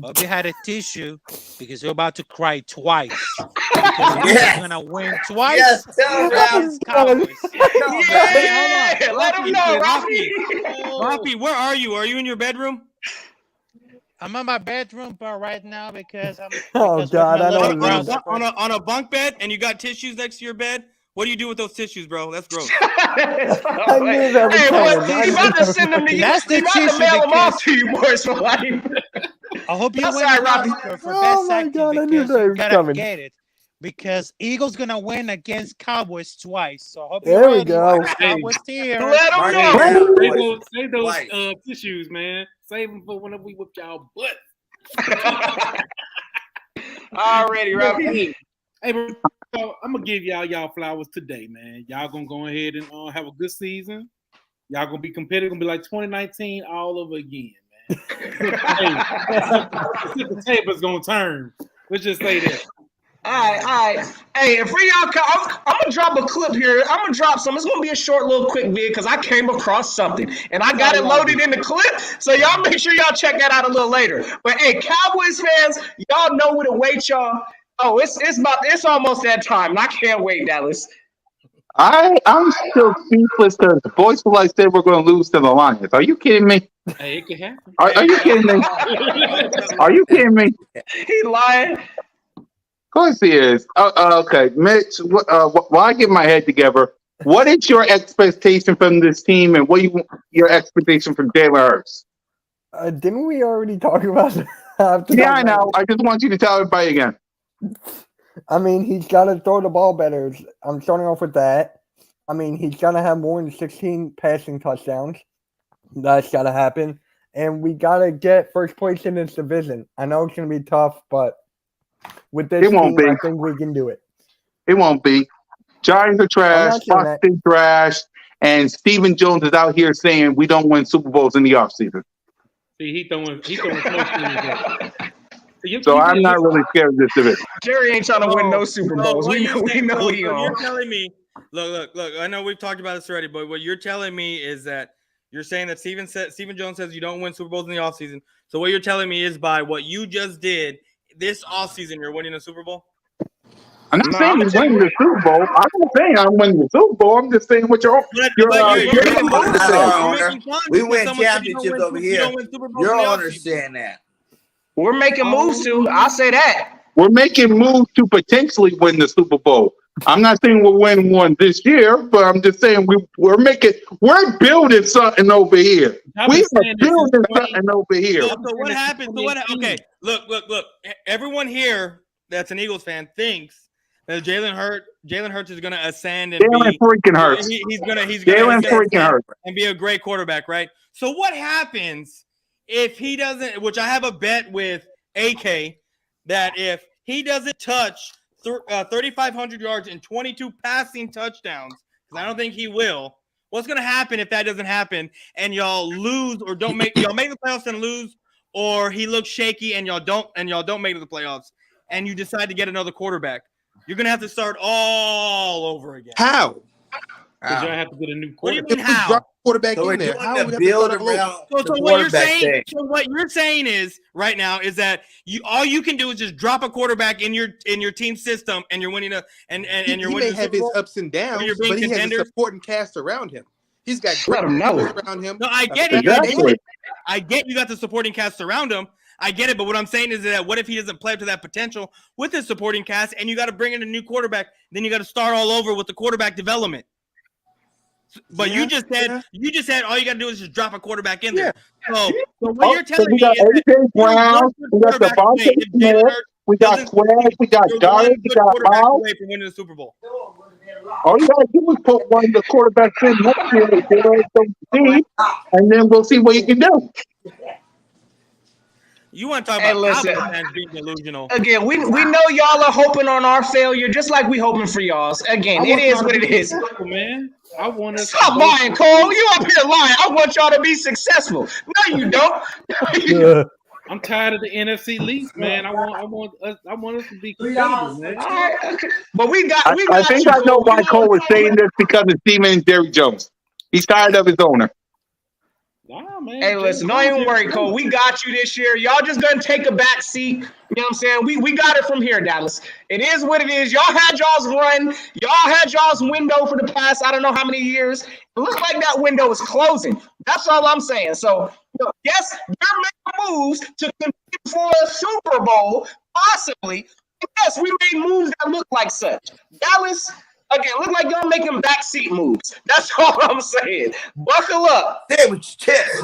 Hope you had a tissue because you're about to cry twice. Because you're gonna win twice. Yes, Cowboys. Let him know, Rafi. Rafi, where are you? Are you in your bedroom? I'm on my bedroom bar right now because Oh, with God, my I know little what girl. it is. On a bunk bed, and you got tissues next to your bed. What do you do with those tissues, bro? That's gross. I knew that was Hey, That's boy, coming. I we knew about to that was send them to you. that's We the about to tissue mail them off because to you, boys, for life. I hope you That's win all an right, Robbie. Oscar for Oh, best my acting God, I knew because that you was gotta coming. get it. Because Eagles gonna win against Cowboys twice. So I hope you're There we ready. go. Hey, Cowboys tears. Let them Mark it know. down, save boys. those Twice. tissues, man. Save them for whenever we whip y'all butt. Already, Robbie. Hey, bro, I'm gonna give y'all flowers today, man. Y'all gonna go ahead and have a good season. Y'all gonna be competitive. Gonna be like 2019 all over again, man. The table's gonna turn. Let's just say that. All right. Hey, and for y'all, I'm gonna drop a clip here. I'm gonna drop some. It's gonna be a short, little, quick vid because I came across something and I got it loaded in the clip. So y'all make sure y'all check that out a little later. But hey, Cowboys fans, y'all know what awaits y'all. Oh, it's almost that time, and I can't wait, Dallas. I'm still speechless because Boys for Life said we're going to lose to the Lions. Are you kidding me? Hey, it can happen. Are you kidding me? Are you kidding me? He lying. Of course he is. Okay, Mitch. While I get my head together, what is your expectation from this team, and your expectation from Jalen Hurts? Didn't we already talk about that? I have to Yeah, talk I about know. it. I just want you to tell everybody again. I mean, he's got to throw the ball better. I'm starting off with that. I mean, he's got to have more than 16 passing touchdowns. That's got to happen. And we got to get first place in this division. I know it's going to be tough, but with this It won't team, be. I think we can do it. It won't be. Giants are I'm trash. not saying Bucks that. are trash. And Stephen Jones is out here saying we don't win Super Bowls in the offseason. See, he throwing smoke screens at. So I'm not really scared of this division. Jerry ain't trying to win no Super Bowls. What We you're know saying, he so on. you're telling me, look. I know we've talked about this already, but what you're telling me is that you're saying that Stephen Jones says you don't win Super Bowls in the offseason. So what you're telling me is by what you just did this offseason, you're winning a Super Bowl? I'm not No, saying I'm you're saying winning the Super Bowl. I'm not saying I'm winning the Super Bowl. I'm just saying what your But your you're making owner fun. said. Our You're owner. making fun We because win someone said championships over you don't here. win Super Bowls Your in the owner's offseason. saying that. we're making moves too. I'll say that. We're making moves to potentially win the Super Bowl. I'm not saying we'll win one this year, but I'm just saying we're building something over here. I've We been are saying this since building something over here. So what happened? Okay, look. Everyone here that's an Eagles fan thinks that Jalen Hurts is going to ascend and Jalen be freaking Hurts. he's going Jalen to freaking Hurts. and be a great quarterback, right? So what happens if he doesn't? Which I have a bet with AK that if he doesn't touch 3,500 yards and 22 passing touchdowns, because I don't think he will. What's going to happen if that doesn't happen and y'all lose or don't make the playoffs and lose, or he looks shaky and y'all don't make it to the playoffs and you decide to get another quarterback? You're going to have to start all over again. How? Because y'all have to get a new What do you quarterback. mean If we how? drop quarterback So we're in there, doing how the would we have to build start all over? around So the what quarterback you're saying is right now is that all you can do is just drop a quarterback in your team system and you're winning and you're He winning may the have Super his Bowl? ups and Or you're downs, being but he has a contenders? supporting cast around him. He's got Let great him know. receivers around him. No, I a get fat it. I Exactly. get it. I get you got the supporting cast around him. I get it, but what I'm saying is that what if he doesn't play up to that potential with his supporting cast and you got to bring in a new quarterback, then you got to start all over with the quarterback development. But Yeah, you just said all you got to do is just drop a quarterback in there. So what Oh, you're so telling we me got is that AJ you're one Brown, good we got quarterback away. Devontae If Jalen Smith, Hurts we got doesn't Quez, succeed, we got you're one Goddard, we good got quarterback Miles. away from winning the Super Bowl. All you gotta do is put one of the quarterbacks in next year if they don't succeed, and then we'll see what you can do. You want to talk Hey, about listen. Cowboys fans being delusional? Again, we know y'all are hoping on our failure, just like we hoping for y'all's. Again, I it want is y'all to what be it is. successful, man. I want us to Stop go lying, to Cole. You up here lying. I want y'all to be successful. No, you don't. I'm tired of the NFC least, man. I want us to be competitive, man. All right, okay. But we I got think you, I know Cole. why Cole was saying this because of Steven and Jerry Jones. He's tired of his owner. Nah, man. Hey, listen, don't even worry, Cole. We got you this year. Y'all just gonna take a back seat. You know what I'm saying? We got it from here, Dallas. It is what it is. Y'all had y'all's run. Y'all had y'all's window for the past, I don't know how many years. It looks like that window is closing. That's all I'm saying. So, yes, you're making moves to Bowl, possibly. Yes, we made moves that look like such. Dallas, again, look like y'all making backseat moves. That's all I'm saying. Buckle up. Stay with your chest.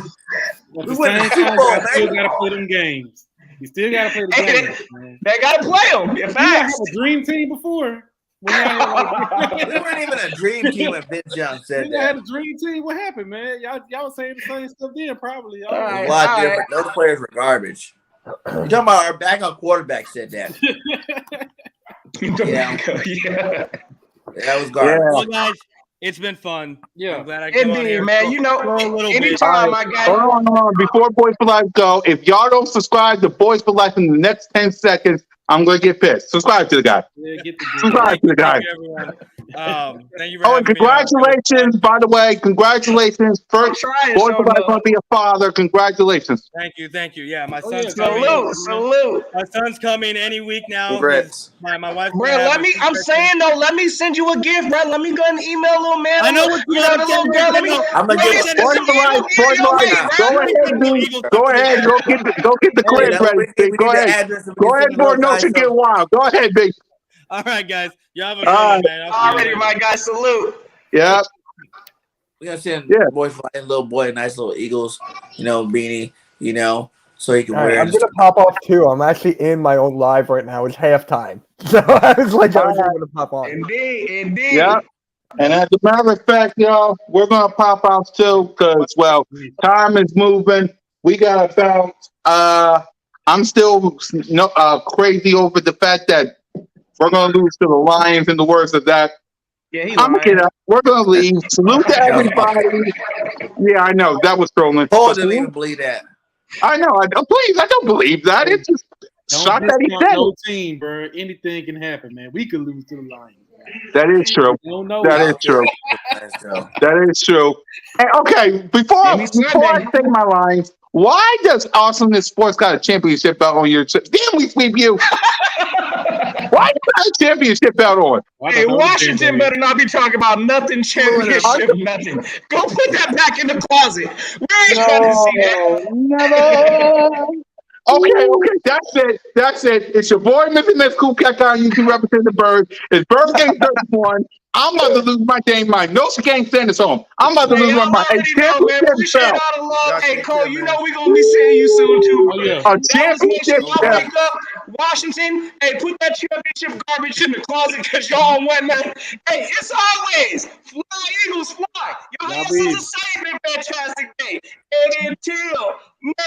At We the win the same Super time, Bowl, I still baby. gotta play them games. You still gotta play the games, man. They gotta play them. In You not have fact, a dream team before. When y'all like, We weren't even a dream team when Vince Young said y'all had that. a dream team. What happened, man? Y'all was saying the same stuff then, probably. All It was right, a lot all right. different. Those players were garbage. You're talking about our backup quarterback said that. Yeah. Yeah. That was garbage. Well, guys, it's been fun. Yeah. I'm glad I came on Indeed, here man. for, You know, for a little bit. anytime, my guy. Hold on. Before Boys for Life go, if y'all don't subscribe to Boys for Life in the next 10 seconds, I'm going to get pissed. Subscribe to the guy. Yeah, get the Subscribe to the guy. Thank you, everyone. Thank you for Oh, having and congratulations, by the way. Congratulations. I'm First, trying, Boys for so Life going to be a father. Congratulations. Thank you. Yeah, my Oh, yeah, son's coming. Salute. My son's coming any week now. Congrats. My wife's Bro, gonna have I'm a saying though, let me send you a gift, bro. Let me go and email little man. I know what you know, want the to little girl. Let me I'm gonna let me give send Boys some for Life. Eagles Boys gear for your way, Life. bro. Go ahead, B. Go ahead. Go get the Hey, clip that's ready, what B. we Go need the ahead. address. Go ahead for a note to get wild. Go ahead, B. All right, guys. You have a good All one, right. man. I'll see you Already, later. my guy. Salute. Yeah. We're gonna send Yeah. Boys for Life, little boy, a nice little Eagles, beanie, so he can All right, wear I'm it. gonna pop off too. I'm actually in my own live right now. It's halftime, so I was like, I was able to pop on. Indeed. Yeah. And as a matter of fact, y'all, we're going to pop out too because, well, time is moving. We got about, I'm still crazy over the fact that we're going to lose to the Lions in the words of that. Yeah, he I'm going to lying. get up. We're going to leave. Salute to everybody. Yeah, I know. That was trolling. Paul But didn't even salute- believe that. I know. I don't believe that. It's just Don't shocked that he discount said no it. team, bro. Anything can happen, man. We could lose to the Lions. That is true. You don't know. That is true. That is true. And okay, before I say my lines, why does Awesomeness Sports got a championship belt on your chest? Damn, we sweep you. Why you got a championship belt on? Hey, Washington better not be talking about nothing championship, nothing. Go put that back in the closet. We ain't got to see that. Never. Okay, that's it. It's your boy, Mr. Miss Cool Cat Guy. You can represent the Birds. It's Birds Game 31. I'm about to lose my dang mind. No, she can't stand this home. I'm about to lose my mind. A championship Appreciate belt. all the love. Hey, Cole, you know we're going to be seeing you soon, too. Oh, yeah. A championship Y'all belt. wake up, Washington. Hey, put that championship garbage in the closet because y'all on one night. Hey, it's always fly, Eagles, fly. Y'all have such a safe and fantastic day. And until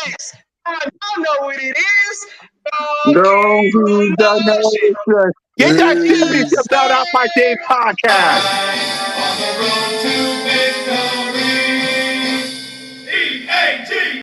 next time, y'all know what it is. No, who doesn't know it? Get that championship belt out my damn podcast. On the road to